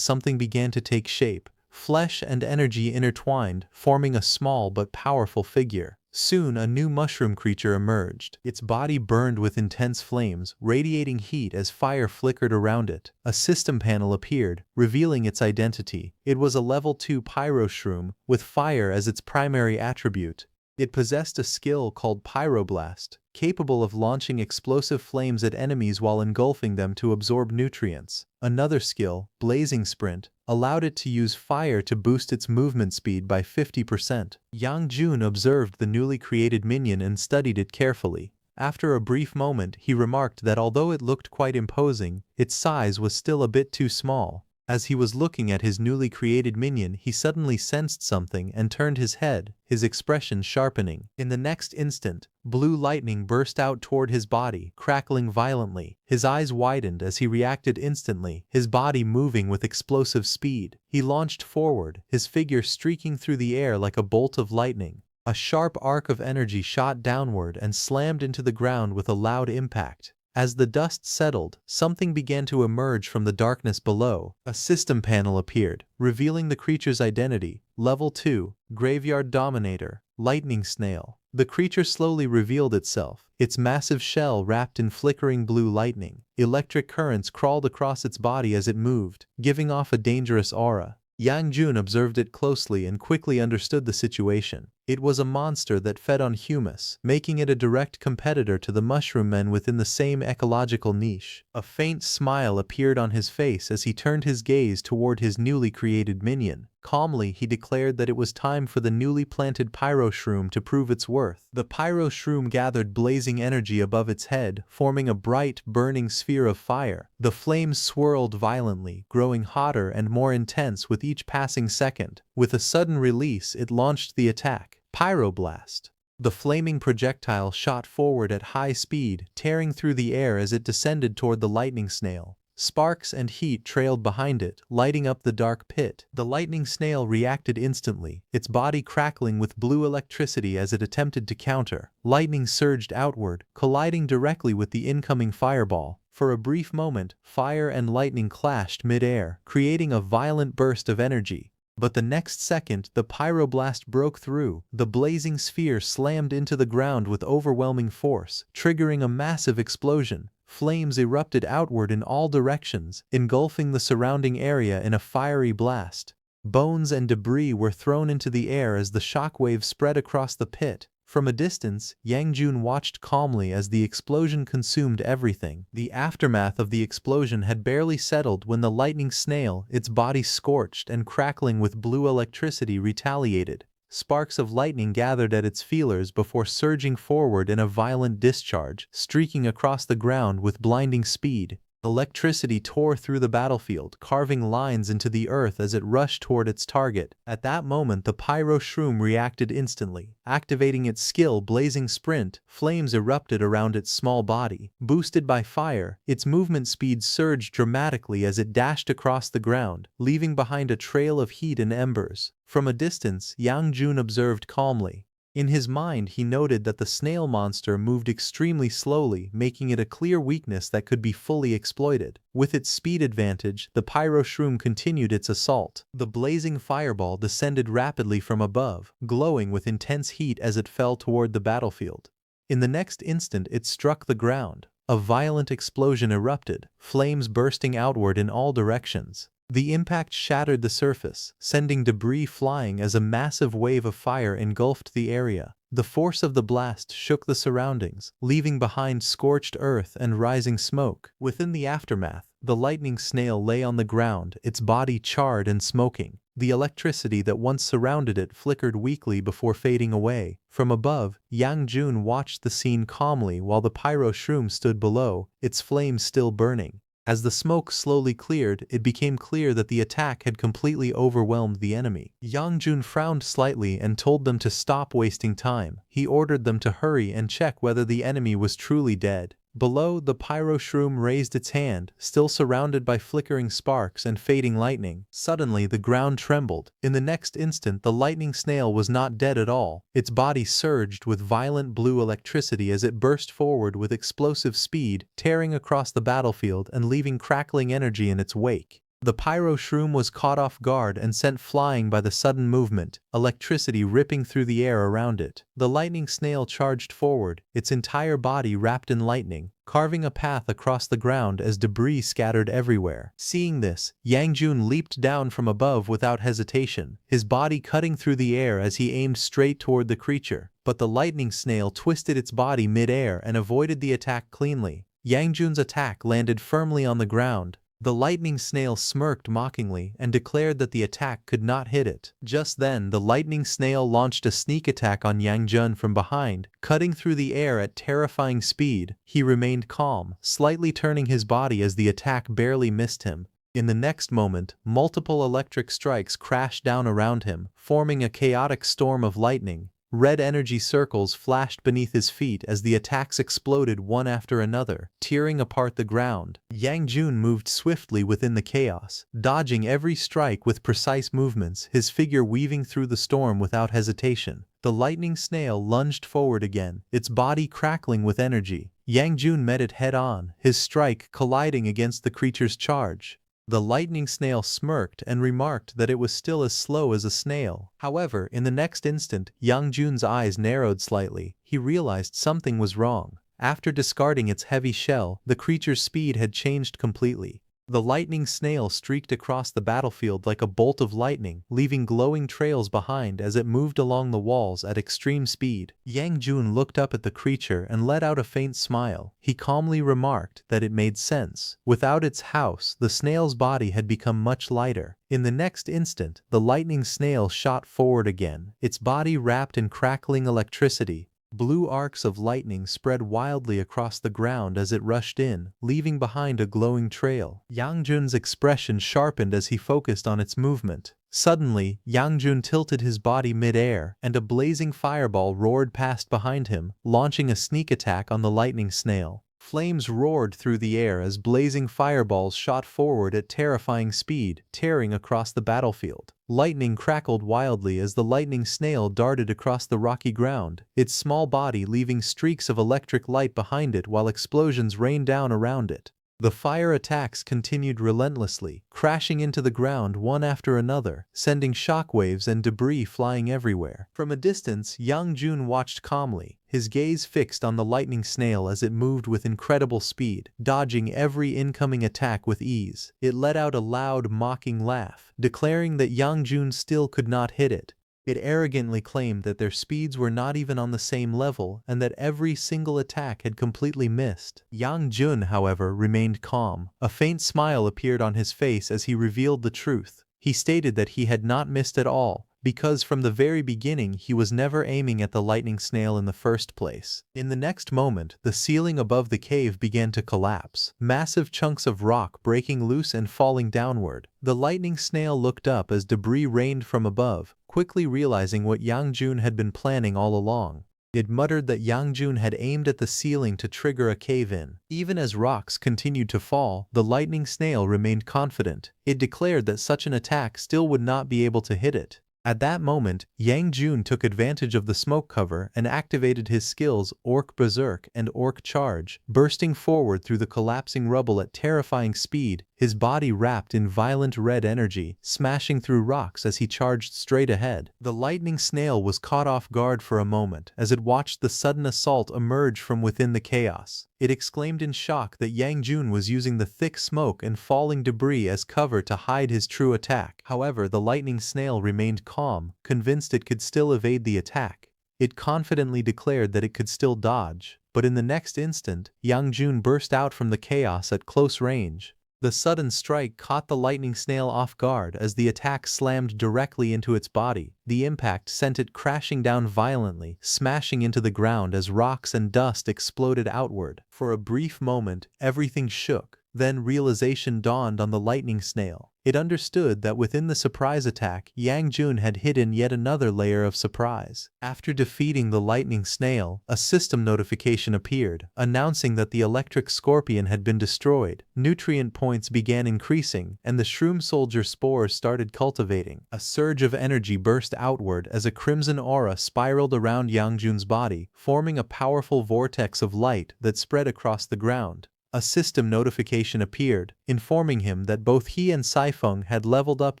something began to take shape. Flesh and energy intertwined, forming a small but powerful figure. Soon a new mushroom creature emerged. Its body burned with intense flames, radiating heat as fire flickered around it. A system panel appeared, revealing its identity. It was a level 2 pyro shroom, with fire as its primary attribute. It possessed a skill called Pyroblast, capable of launching explosive flames at enemies while engulfing them to absorb nutrients. Another skill, Blazing Sprint, allowed it to use fire to boost its movement speed by 50%. Yang Jun observed the newly created minion and studied it carefully. After a brief moment, he remarked that although it looked quite imposing, its size was still a bit too small. As he was looking at his newly created minion, he suddenly sensed something and turned his head, his expression sharpening. In the next instant, blue lightning burst out toward his body, crackling violently. His eyes widened as he reacted instantly, his body moving with explosive speed. He launched forward, his figure streaking through the air like a bolt of lightning. A sharp arc of energy shot downward and slammed into the ground with a loud impact. As the dust settled, something began to emerge from the darkness below. A system panel appeared, revealing the creature's identity. Level 2, Graveyard Dominator, Lightning Snail. The creature slowly revealed itself, its massive shell wrapped in flickering blue lightning. Electric currents crawled across its body as it moved, giving off a dangerous aura. Yang Jun observed it closely and quickly understood the situation. It was a monster that fed on humus, making it a direct competitor to the mushroom men within the same ecological niche. A faint smile appeared on his face as he turned his gaze toward his newly created minion. Calmly, he declared that it was time for the newly planted pyro shroom to prove its worth. The pyro shroom gathered blazing energy above its head, forming a bright, burning sphere of fire. The flames swirled violently, growing hotter and more intense with each passing second. With a sudden release, it launched the attack. Pyroblast. The flaming projectile shot forward at high speed, tearing through the air as it descended toward the lightning snail. Sparks and heat trailed behind it, lighting up the dark pit. The lightning snail reacted instantly, its body crackling with blue electricity as it attempted to counter. Lightning surged outward, colliding directly with the incoming fireball. For a brief moment, fire and lightning clashed mid-air, creating a violent burst of energy. But the next second, the pyroblast broke through. The blazing sphere slammed into the ground with overwhelming force, triggering a massive explosion. Flames erupted outward in all directions, engulfing the surrounding area in a fiery blast. Bones and debris were thrown into the air as the shockwave spread across the pit. From a distance, Yang Jun watched calmly as the explosion consumed everything. The aftermath of the explosion had barely settled when the lightning snail, its body scorched and crackling with blue electricity, retaliated. Sparks of lightning gathered at its feelers before surging forward in a violent discharge, streaking across the ground with blinding speed. Electricity tore through the battlefield, carving lines into the earth as it rushed toward its target. At that moment, the pyro shroom reacted instantly. Activating its skill Blazing Sprint, flames erupted around its small body. Boosted by fire, its movement speed surged dramatically as it dashed across the ground, leaving behind a trail of heat and embers. From a distance, Yang Jun observed calmly. In his mind, he noted that the snail monster moved extremely slowly, making it a clear weakness that could be fully exploited. With its speed advantage, the pyro shroom continued its assault. The blazing fireball descended rapidly from above, glowing with intense heat as it fell toward the battlefield. In the next instant, it struck the ground. A violent explosion erupted, flames bursting outward in all directions. The impact shattered the surface, sending debris flying as a massive wave of fire engulfed the area. The force of the blast shook the surroundings, leaving behind scorched earth and rising smoke. Within the aftermath, the lightning snail lay on the ground, its body charred and smoking. The electricity that once surrounded it flickered weakly before fading away. From above, Yang Jun watched the scene calmly while the pyro shroom stood below, its flames still burning. As the smoke slowly cleared, it became clear that the attack had completely overwhelmed the enemy. Yang Jun frowned slightly and told them to stop wasting time. He ordered them to hurry and check whether the enemy was truly dead. Below, the pyro shroom raised its hand, still surrounded by flickering sparks and fading lightning. Suddenly, the ground trembled. In the next instant, the lightning snail was not dead at all. Its body surged with violent blue electricity as it burst forward with explosive speed, tearing across the battlefield and leaving crackling energy in its wake. The pyro shroom was caught off guard and sent flying by the sudden movement, electricity ripping through the air around it. The lightning snail charged forward, its entire body wrapped in lightning, carving a path across the ground as debris scattered everywhere. Seeing this, Yang Jun leaped down from above without hesitation, his body cutting through the air as he aimed straight toward the creature. But the lightning snail twisted its body mid-air and avoided the attack cleanly. Yang Jun's attack landed firmly on the ground. The lightning snail smirked mockingly and declared that the attack could not hit it. Just then, the lightning snail launched a sneak attack on Yang Jun from behind, cutting through the air at terrifying speed. He remained calm, slightly turning his body as the attack barely missed him. In the next moment, multiple electric strikes crashed down around him, forming a chaotic storm of lightning. Red energy circles flashed beneath his feet as the attacks exploded one after another, tearing apart the ground. Yang Jun moved swiftly within the chaos, dodging every strike with precise movements, his figure weaving through the storm without hesitation. The lightning snail lunged forward again, its body crackling with energy. Yang Jun met it head-on, his strike colliding against the creature's charge. The lightning snail smirked and remarked that it was still as slow as a snail. However, in the next instant, Yang Jun's eyes narrowed slightly. He realized something was wrong. After discarding its heavy shell, the creature's speed had changed completely. The lightning snail streaked across the battlefield like a bolt of lightning, leaving glowing trails behind as it moved along the walls at extreme speed. Yang Jun looked up at the creature and let out a faint smile. He calmly remarked that it made sense. Without its house, the snail's body had become much lighter. In the next instant, the lightning snail shot forward again, its body wrapped in crackling electricity. Blue arcs of lightning spread wildly across the ground as it rushed in, leaving behind a glowing trail. Yang Jun's expression sharpened as he focused on its movement. Suddenly, Yang Jun tilted his body mid-air, and a blazing fireball roared past behind him, launching a sneak attack on the lightning snail. Flames roared through the air as blazing fireballs shot forward at terrifying speed, tearing across the battlefield. Lightning crackled wildly as the lightning snail darted across the rocky ground, its small body leaving streaks of electric light behind it while explosions rained down around it. The fire attacks continued relentlessly, crashing into the ground one after another, sending shockwaves and debris flying everywhere. From a distance, Yang Jun watched calmly, his gaze fixed on the lightning snail as it moved with incredible speed, dodging every incoming attack with ease. It let out a loud, mocking laugh, declaring that Yang Jun still could not hit it. It arrogantly claimed that their speeds were not even on the same level and that every single attack had completely missed. Yang Jun, however, remained calm. A faint smile appeared on his face as he revealed the truth. He stated that he had not missed at all, because from the very beginning he was never aiming at the lightning snail in the first place. In the next moment, the ceiling above the cave began to collapse, massive chunks of rock breaking loose and falling downward. The lightning snail looked up as debris rained from above, quickly realizing what Yang Jun had been planning all along. It muttered that Yang Jun had aimed at the ceiling to trigger a cave-in. Even as rocks continued to fall, the lightning snail remained confident. It declared that such an attack still would not be able to hit it. At that moment, Yang Jun took advantage of the smoke cover and activated his skills Orc Berserk and Orc Charge, bursting forward through the collapsing rubble at terrifying speed, his body wrapped in violent red energy, smashing through rocks as he charged straight ahead. The lightning snail was caught off guard for a moment as it watched the sudden assault emerge from within the chaos. It exclaimed in shock that Yang Jun was using the thick smoke and falling debris as cover to hide his true attack. However, the lightning snail remained calm, convinced it could still evade the attack. It confidently declared that it could still dodge, but in the next instant, Yang Jun burst out from the chaos at close range. The sudden strike caught the lightning snail off guard as the attack slammed directly into its body. The impact sent it crashing down violently, smashing into the ground as rocks and dust exploded outward. For a brief moment, everything shook. Then realization dawned on the lightning snail. It understood that within the surprise attack, Yang Jun had hidden yet another layer of surprise. After defeating the lightning snail, a system notification appeared, announcing that the electric scorpion had been destroyed. Nutrient points began increasing, and the shroom soldier spores started cultivating. A surge of energy burst outward as a crimson aura spiraled around Yang Jun's body, forming a powerful vortex of light that spread across the ground. A system notification appeared, informing him that both he and Saifeng had leveled up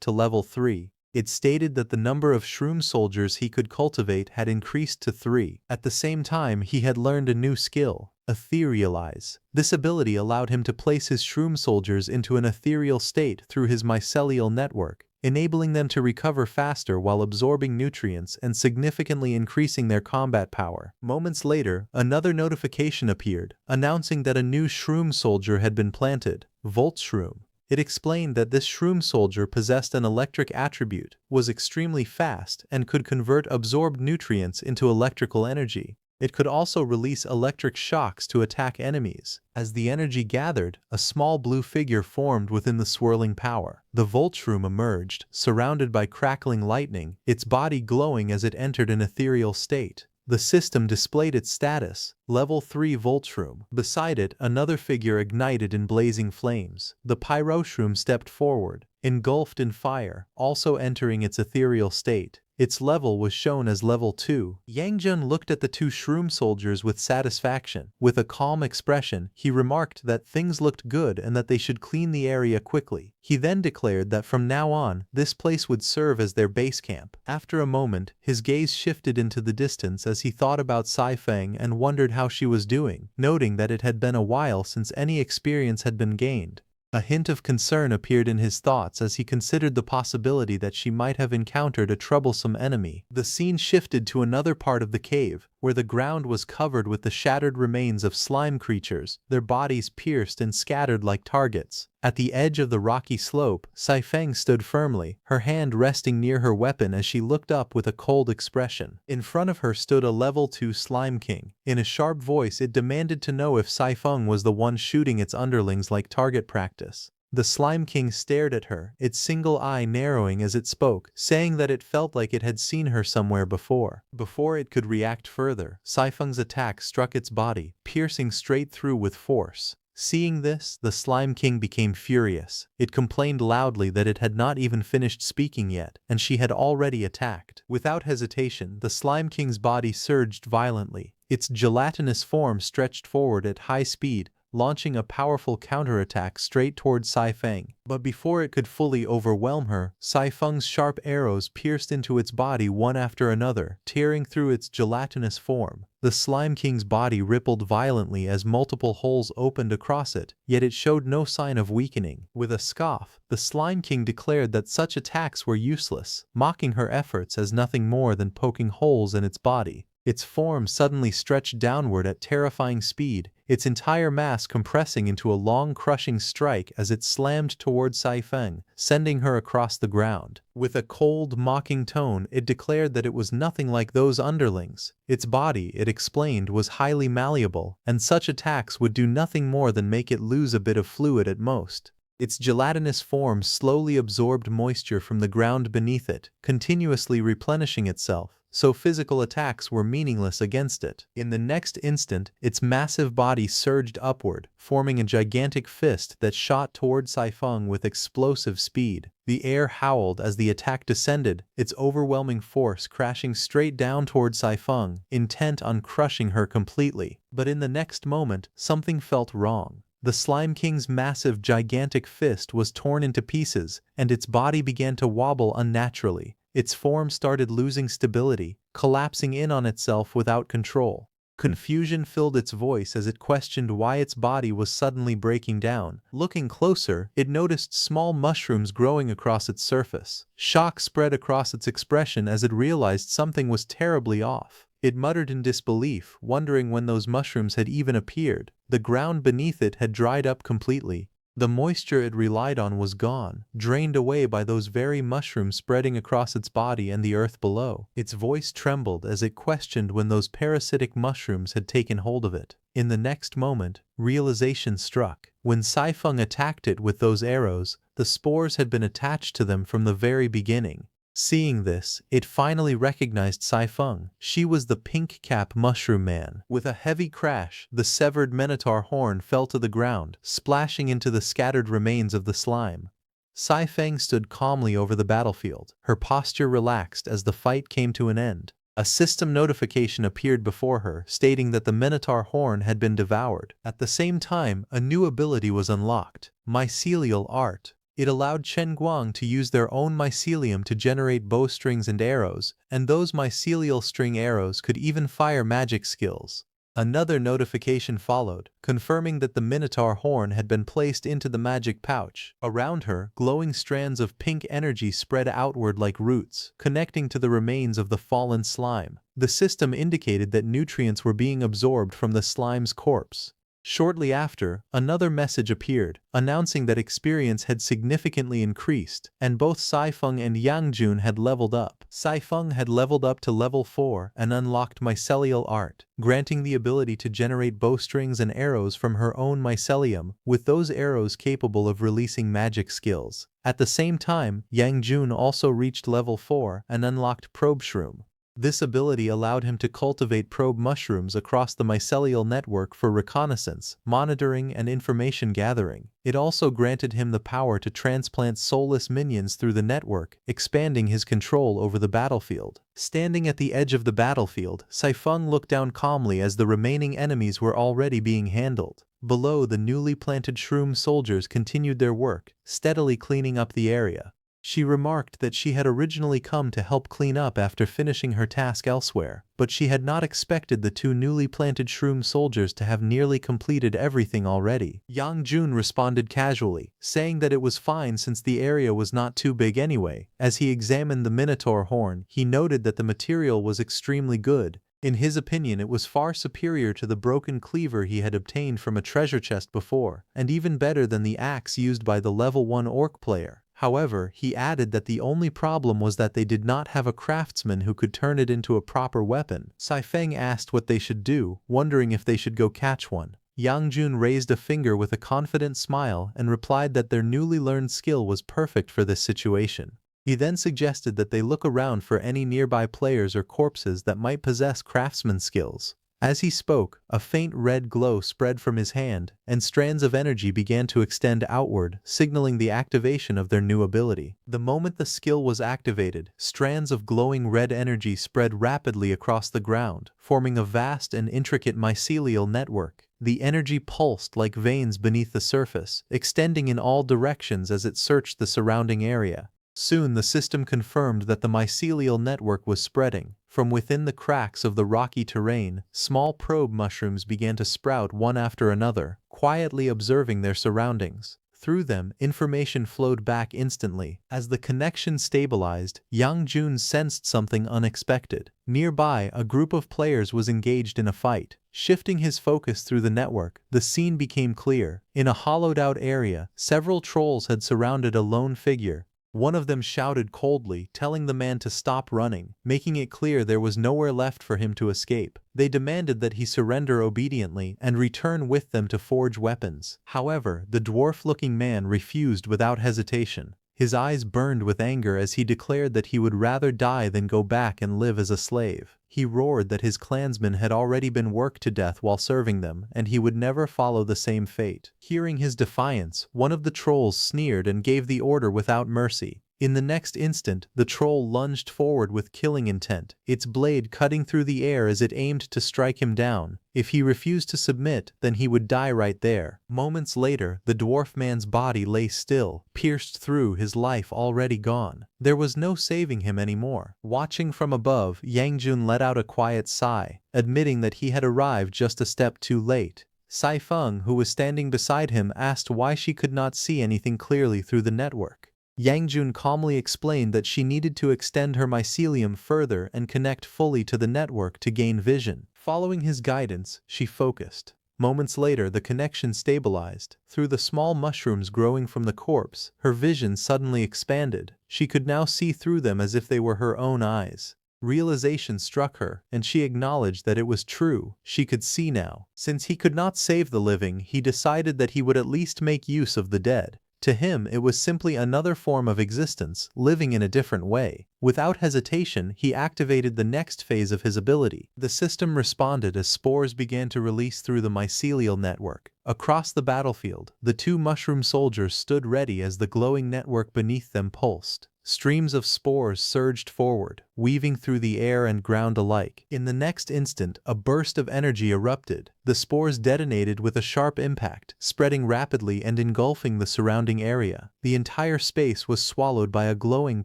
to level 3. It stated that the number of shroom soldiers he could cultivate had increased to 3. At the same time, he had learned a new skill, Etherealize. This ability allowed him to place his shroom soldiers into an ethereal state through his mycelial network, enabling them to recover faster while absorbing nutrients and significantly increasing their combat power. Moments later, another notification appeared, announcing that a new shroom soldier had been planted, Volt Shroom. It explained that this shroom soldier possessed an electric attribute, was extremely fast, and could convert absorbed nutrients into electrical energy. It could also release electric shocks to attack enemies. As the energy gathered, a small blue figure formed within the swirling power. The Voltshroom emerged, surrounded by crackling lightning, its body glowing as it entered an ethereal state. The system displayed its status, Level 3 Voltshroom. Beside it, another figure ignited in blazing flames. The Pyroshroom stepped forward, engulfed in fire, also entering its ethereal state. Its level was shown as Level 2. Yang Jun looked at the two shroom soldiers with satisfaction. With a calm expression, he remarked that things looked good and that they should clean the area quickly. He then declared that from now on, this place would serve as their base camp. After a moment, his gaze shifted into the distance as he thought about Saifeng and wondered how she was doing, noting that it had been a while since any experience had been gained. A hint of concern appeared in his thoughts as he considered the possibility that she might have encountered a troublesome enemy. The scene shifted to another part of the cave, where the ground was covered with the shattered remains of slime creatures, their bodies pierced and scattered like targets. At the edge of the rocky slope, Saifeng stood firmly, her hand resting near her weapon as she looked up with a cold expression. In front of her stood a Level 2 Slime King. In a sharp voice, it demanded to know if Saifeng was the one shooting its underlings like target practice. The Slime King stared at her, its single eye narrowing as it spoke, saying that it felt like it had seen her somewhere before. Before it could react further, Saifeng's attack struck its body, piercing straight through with force. Seeing this, the Slime King became furious. It complained loudly that it had not even finished speaking yet, and she had already attacked. Without hesitation, the Slime King's body surged violently. Its gelatinous form stretched forward at high speed, launching a powerful counterattack straight toward Saifeng. But before it could fully overwhelm her, Saifeng's sharp arrows pierced into its body one after another, tearing through its gelatinous form. The Slime King's body rippled violently as multiple holes opened across it, yet it showed no sign of weakening. With a scoff, the Slime King declared that such attacks were useless, mocking her efforts as nothing more than poking holes in its body. Its form suddenly stretched downward at terrifying speed, its entire mass compressing into a long crushing strike as it slammed toward Saifeng, sending her across the ground. With a cold, mocking tone, it declared that it was nothing like those underlings. Its body, it explained, was highly malleable, and such attacks would do nothing more than make it lose a bit of fluid at most. Its gelatinous form slowly absorbed moisture from the ground beneath it, continuously replenishing itself, so physical attacks were meaningless against it. In the next instant, its massive body surged upward, forming a gigantic fist that shot toward Saifeng with explosive speed. The air howled as the attack descended, its overwhelming force crashing straight down toward Saifeng, intent on crushing her completely. But in the next moment, something felt wrong. The Slime King's massive, gigantic fist was torn into pieces, and its body began to wobble unnaturally. Its form started losing stability, collapsing in on itself without control. Confusion filled its voice as it questioned why its body was suddenly breaking down. Looking closer, it noticed small mushrooms growing across its surface. Shock spread across its expression as it realized something was terribly off. It muttered in disbelief, wondering when those mushrooms had even appeared. The ground beneath it had dried up completely. The moisture it relied on was gone, drained away by those very mushrooms spreading across its body and the earth below. Its voice trembled as it questioned when those parasitic mushrooms had taken hold of it. In the next moment, realization struck. When Saifeng attacked it with those arrows, the spores had been attached to them from the very beginning. Seeing this, it finally recognized Saifeng. She was the pink-cap mushroom man. With a heavy crash, the severed minotaur horn fell to the ground, splashing into the scattered remains of the slime. Saifeng stood calmly over the battlefield, her posture relaxed as the fight came to an end. A system notification appeared before her, stating that the minotaur horn had been devoured. At the same time, a new ability was unlocked, mycelial art. It allowed Chen Guang to use their own mycelium to generate bowstrings and arrows, and those mycelial string arrows could even fire magic skills. Another notification followed, confirming that the minotaur horn had been placed into the magic pouch. Around her, glowing strands of pink energy spread outward like roots, connecting to the remains of the fallen slime. The system indicated that nutrients were being absorbed from the slime's corpse. Shortly after, another message appeared, announcing that experience had significantly increased, and both Saifeng and Yangjun had leveled up. Saifeng had leveled up to level 4 and unlocked mycelial art, granting the ability to generate bowstrings and arrows from her own mycelium, with those arrows capable of releasing magic skills. At the same time, Yangjun also reached level 4 and unlocked probe shroom. This ability allowed him to cultivate probe mushrooms across the mycelial network for reconnaissance, monitoring, and information gathering. It also granted him the power to transplant soulless minions through the network, expanding his control over the battlefield. Standing at the edge of the battlefield, Saifeng looked down calmly as the remaining enemies were already being handled. Below, the newly planted shroom soldiers continued their work, steadily cleaning up the area. She remarked that she had originally come to help clean up after finishing her task elsewhere, but she had not expected the two newly planted shroom soldiers to have nearly completed everything already. Yang Jun responded casually, saying that it was fine since the area was not too big anyway. As he examined the minotaur horn, he noted that the material was extremely good. In his opinion, it was far superior to the broken cleaver he had obtained from a treasure chest before, and even better than the axe used by the level 1 orc player. However, he added that the only problem was that they did not have a craftsman who could turn it into a proper weapon. Saifeng asked what they should do, wondering if they should go catch one. Yangjun raised a finger with a confident smile and replied that their newly learned skill was perfect for this situation. He then suggested that they look around for any nearby players or corpses that might possess craftsman skills. As he spoke, a faint red glow spread from his hand, and strands of energy began to extend outward, signaling the activation of their new ability. The moment the skill was activated, strands of glowing red energy spread rapidly across the ground, forming a vast and intricate mycelial network. The energy pulsed like veins beneath the surface, extending in all directions as it searched the surrounding area. Soon the system confirmed that the mycelial network was spreading. From within the cracks of the rocky terrain, small probe mushrooms began to sprout one after another, quietly observing their surroundings. Through them, information flowed back instantly. As the connection stabilized, Yang Jun sensed something unexpected. Nearby, a group of players was engaged in a fight. Shifting his focus through the network, the scene became clear. In a hollowed-out area, several trolls had surrounded a lone figure. One of them shouted coldly, telling the man to stop running, making it clear there was nowhere left for him to escape. They demanded that he surrender obediently and return with them to forge weapons. However, the dwarf-looking man refused without hesitation. His eyes burned with anger as he declared that he would rather die than go back and live as a slave. He roared that his clansmen had already been worked to death while serving them, and he would never follow the same fate. Hearing his defiance, one of the trolls sneered and gave the order without mercy. In the next instant, the troll lunged forward with killing intent, its blade cutting through the air as it aimed to strike him down. If he refused to submit, then he would die right there. Moments later, the dwarf man's body lay still, pierced through, his life already gone. There was no saving him anymore. Watching from above, Yangjun let out a quiet sigh, admitting that he had arrived just a step too late. Saifeng, who was standing beside him, asked why she could not see anything clearly through the network. Yangjun calmly explained that she needed to extend her mycelium further and connect fully to the network to gain vision. Following his guidance, she focused. Moments later, the connection stabilized. Through the small mushrooms growing from the corpse, her vision suddenly expanded. She could now see through them as if they were her own eyes. Realization struck her, and she acknowledged that it was true. She could see now. Since he could not save the living, he decided that he would at least make use of the dead. To him, it was simply another form of existence, living in a different way. Without hesitation, he activated the next phase of his ability. The system responded as spores began to release through the mycelial network. Across the battlefield, the two mushroom soldiers stood ready as the glowing network beneath them pulsed. Streams of spores surged forward, weaving through the air and ground alike. In the next instant, a burst of energy erupted. The spores detonated with a sharp impact, spreading rapidly and engulfing the surrounding area. The entire space was swallowed by a glowing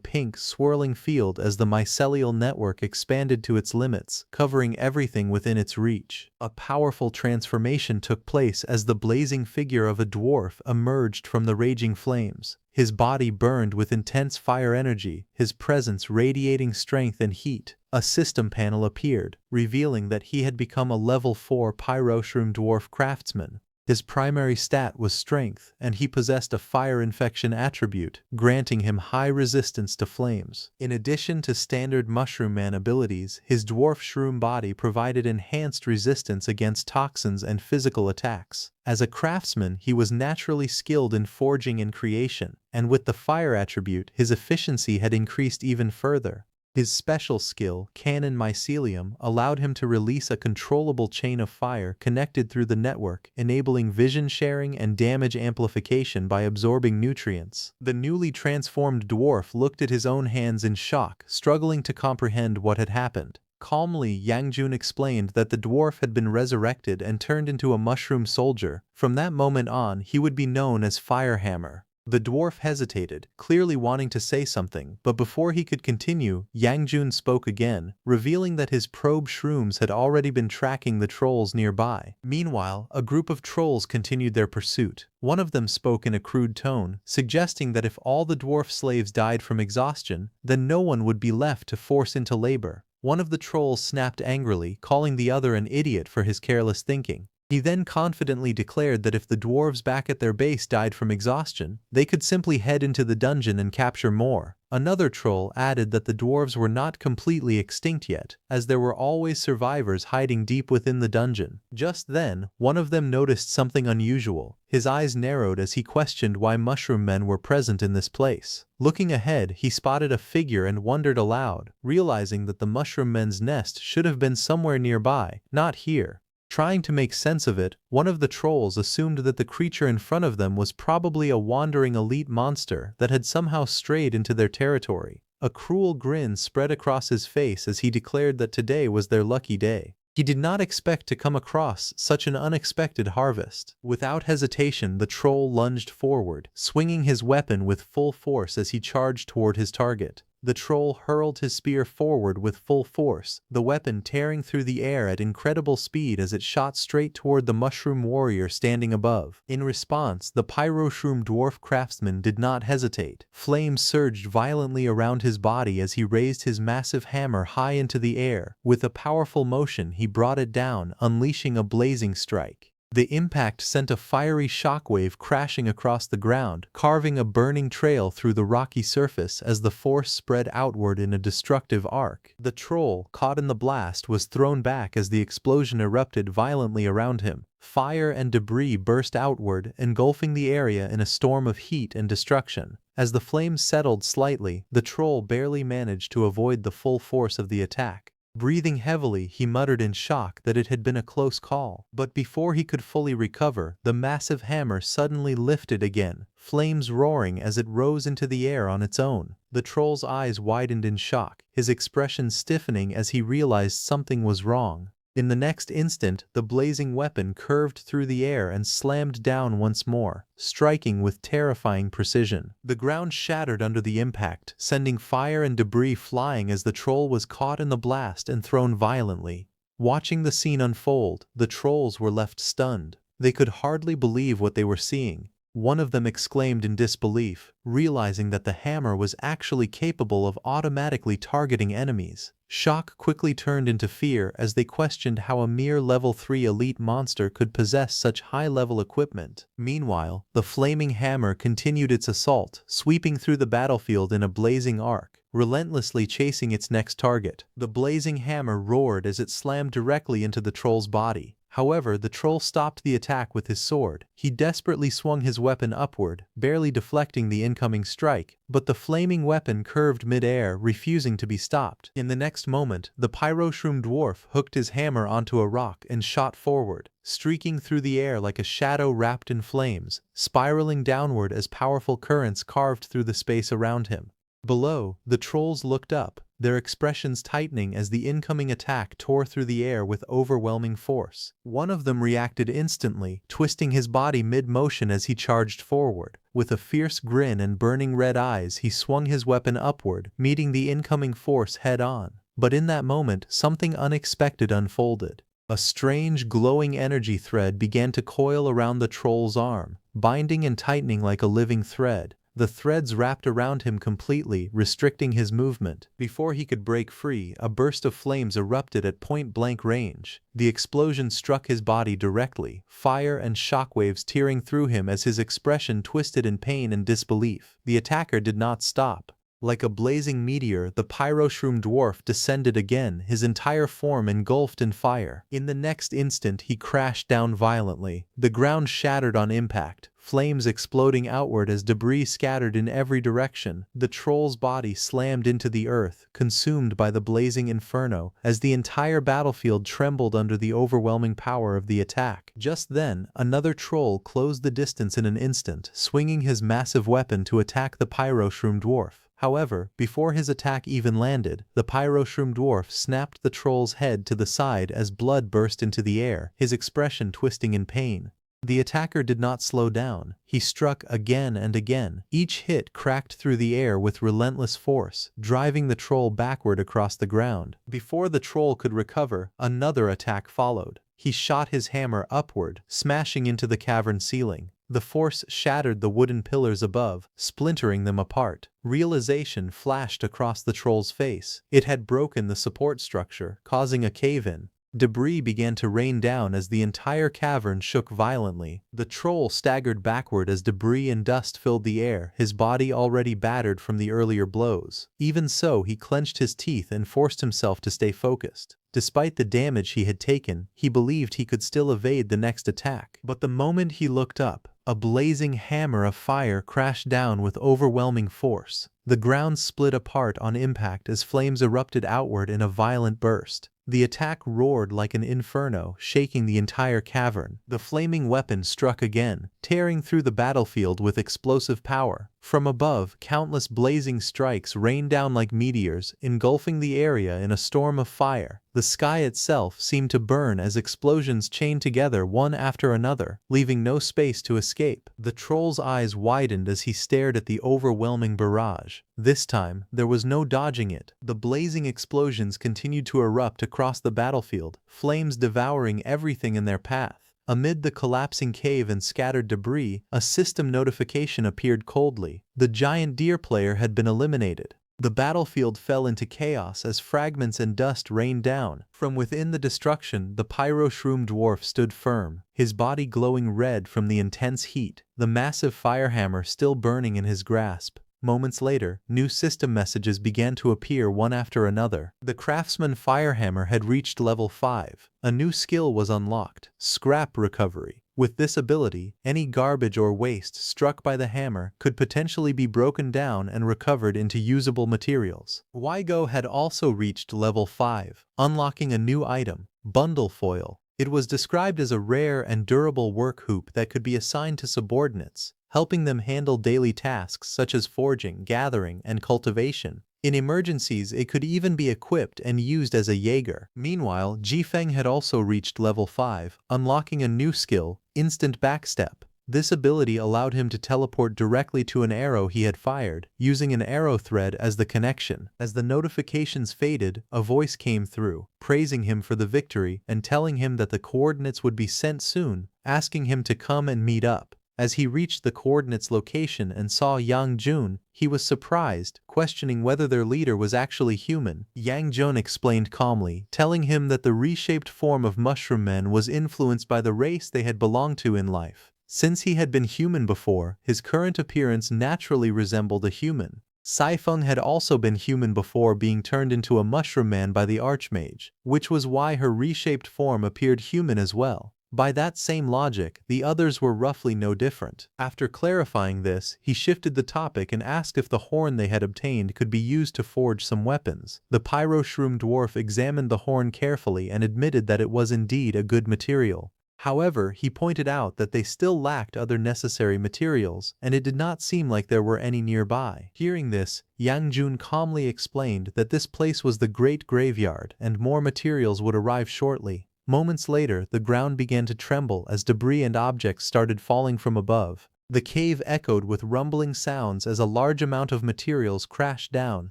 pink, swirling field as the mycelial network expanded to its limits, covering everything within its reach. A powerful transformation took place as the blazing figure of a dwarf emerged from the raging flames. His body burned with intense fire energy, his presence radiating strength and heat. A system panel appeared, revealing that he had become a level 4 pyroshroom dwarf craftsman. His primary stat was strength, and he possessed a fire infection attribute, granting him high resistance to flames. In addition to standard mushroom man abilities, his dwarf shroom body provided enhanced resistance against toxins and physical attacks. As a craftsman, he was naturally skilled in forging and creation, and with the fire attribute, his efficiency had increased even further. His special skill, Cannon Mycelium, allowed him to release a controllable chain of fire connected through the network, enabling vision sharing and damage amplification by absorbing nutrients. The newly transformed dwarf looked at his own hands in shock, struggling to comprehend what had happened. Calmly, Yangjun explained that the dwarf had been resurrected and turned into a mushroom soldier. From that moment on, he would be known as Firehammer. The dwarf hesitated, clearly wanting to say something, but before he could continue, Yangjun spoke again, revealing that his probe shrooms had already been tracking the trolls nearby. Meanwhile, a group of trolls continued their pursuit. One of them spoke in a crude tone, suggesting that if all the dwarf slaves died from exhaustion, then no one would be left to force into labor. One of the trolls snapped angrily, calling the other an idiot for his careless thinking. He then confidently declared that if the dwarves back at their base died from exhaustion, they could simply head into the dungeon and capture more. Another troll added that the dwarves were not completely extinct yet, as there were always survivors hiding deep within the dungeon. Just then, one of them noticed something unusual. His eyes narrowed as he questioned why mushroom men were present in this place. Looking ahead, he spotted a figure and wondered aloud, realizing that the mushroom men's nest should have been somewhere nearby, not here. Trying to make sense of it, one of the trolls assumed that the creature in front of them was probably a wandering elite monster that had somehow strayed into their territory. A cruel grin spread across his face as he declared that today was their lucky day. He did not expect to come across such an unexpected harvest. Without hesitation, the troll lunged forward, swinging his weapon with full force as he charged toward his target. The troll hurled his spear forward with full force, the weapon tearing through the air at incredible speed as it shot straight toward the mushroom warrior standing above. In response, the pyroshroom dwarf craftsman did not hesitate. Flames surged violently around his body as he raised his massive hammer high into the air. With a powerful motion, he brought it down, unleashing a blazing strike. The impact sent a fiery shockwave crashing across the ground, carving a burning trail through the rocky surface as the force spread outward in a destructive arc. The troll, caught in the blast, was thrown back as the explosion erupted violently around him. Fire and debris burst outward, engulfing the area in a storm of heat and destruction. As the flames settled slightly, the troll barely managed to avoid the full force of the attack. Breathing heavily, he muttered in shock that it had been a close call. But before he could fully recover, the massive hammer suddenly lifted again, flames roaring as it rose into the air on its own. The troll's eyes widened in shock, his expression stiffening as he realized something was wrong. In the next instant, the blazing weapon curved through the air and slammed down once more, striking with terrifying precision. The ground shattered under the impact, sending fire and debris flying as the troll was caught in the blast and thrown violently. Watching the scene unfold, the trolls were left stunned. They could hardly believe what they were seeing. One of them exclaimed in disbelief, realizing that the hammer was actually capable of automatically targeting enemies. Shock quickly turned into fear as they questioned how a mere level 3 elite monster could possess such high-level equipment. Meanwhile, the flaming hammer continued its assault, sweeping through the battlefield in a blazing arc, relentlessly chasing its next target. The blazing hammer roared as it slammed directly into the troll's body. However, the troll stopped the attack with his sword. He desperately swung his weapon upward, barely deflecting the incoming strike, but the flaming weapon curved mid-air, refusing to be stopped. In the next moment, the pyroshroom dwarf hooked his hammer onto a rock and shot forward, streaking through the air like a shadow wrapped in flames, spiraling downward as powerful currents carved through the space around him. Below, the trolls looked up, their expressions tightening as the incoming attack tore through the air with overwhelming force. One of them reacted instantly, twisting his body mid-motion as he charged forward. With a fierce grin and burning red eyes, he swung his weapon upward, meeting the incoming force head-on. But in that moment, something unexpected unfolded. A strange, glowing energy thread began to coil around the troll's arm, binding and tightening like a living thread. The threads wrapped around him completely, restricting his movement. Before he could break free, a burst of flames erupted at point-blank range. The explosion struck his body directly, fire and shockwaves tearing through him as his expression twisted in pain and disbelief. The attacker did not stop. Like a blazing meteor, the pyroshroom dwarf descended again, his entire form engulfed in fire. In the next instant, he crashed down violently. The ground shattered on impact, flames exploding outward as debris scattered in every direction. The troll's body slammed into the earth, consumed by the blazing inferno, as the entire battlefield trembled under the overwhelming power of the attack. Just then, another troll closed the distance in an instant, swinging his massive weapon to attack the pyroshroom dwarf. However, before his attack even landed, the pyroshroom dwarf snapped the troll's head to the side as blood burst into the air, his expression twisting in pain. The attacker did not slow down. He struck again and again. Each hit cracked through the air with relentless force, driving the troll backward across the ground. Before the troll could recover, another attack followed. He shot his hammer upward, smashing into the cavern ceiling. The force shattered the wooden pillars above, splintering them apart. Realization flashed across the troll's face. It had broken the support structure, causing a cave-in. Debris began to rain down as the entire cavern shook violently. The troll staggered backward as debris and dust filled the air, his body already battered from the earlier blows. Even so, he clenched his teeth and forced himself to stay focused. Despite the damage he had taken, he believed he could still evade the next attack. But the moment he looked up, a blazing hammer of fire crashed down with overwhelming force. The ground split apart on impact as flames erupted outward in a violent burst. The attack roared like an inferno, shaking the entire cavern. The flaming weapon struck again, tearing through the battlefield with explosive power. From above, countless blazing strikes rained down like meteors, engulfing the area in a storm of fire. The sky itself seemed to burn as explosions chained together one after another, leaving no space to escape. The troll's eyes widened as he stared at the overwhelming barrage. This time, there was no dodging it. The blazing explosions continued to erupt across the battlefield, flames devouring everything in their path. Amid the collapsing cave and scattered debris, a system notification appeared coldly. The giant deer player had been eliminated. The battlefield fell into chaos as fragments and dust rained down. From within the destruction, the pyroshroom dwarf stood firm, his body glowing red from the intense heat, the massive firehammer still burning in his grasp. Moments later, new system messages began to appear one after another. The craftsman firehammer had reached level 5. A new skill was unlocked: scrap recovery. With this ability, any garbage or waste struck by the hammer could potentially be broken down and recovered into usable materials. Weigo had also reached level 5, unlocking a new item, bundle foil. It was described as a rare and durable work hoop that could be assigned to subordinates, helping them handle daily tasks such as forging, gathering, and cultivation. In emergencies, it could even be equipped and used as a Jaeger. Meanwhile, Jifeng had also reached level 5, unlocking a new skill, instant backstep. This ability allowed him to teleport directly to an arrow he had fired, using an arrow thread as the connection. As the notifications faded, a voice came through, praising him for the victory and telling him that the coordinates would be sent soon, asking him to come and meet up. As he reached the coordinates location and saw Yang Jun, he was surprised, questioning whether their leader was actually human. Yang Jun explained calmly, telling him that the reshaped form of mushroom men was influenced by the race they had belonged to in life. Since he had been human before, his current appearance naturally resembled a human. Saifeng had also been human before being turned into a mushroom man by the Archmage, which was why her reshaped form appeared human as well. By that same logic, the others were roughly no different. After clarifying this, he shifted the topic and asked if the horn they had obtained could be used to forge some weapons. The pyroshroom dwarf examined the horn carefully and admitted that it was indeed a good material. However, he pointed out that they still lacked other necessary materials, and it did not seem like there were any nearby. Hearing this, Yang Jun calmly explained that this place was the Great Graveyard and more materials would arrive shortly. Moments later, the ground began to tremble as debris and objects started falling from above. The cave echoed with rumbling sounds as a large amount of materials crashed down,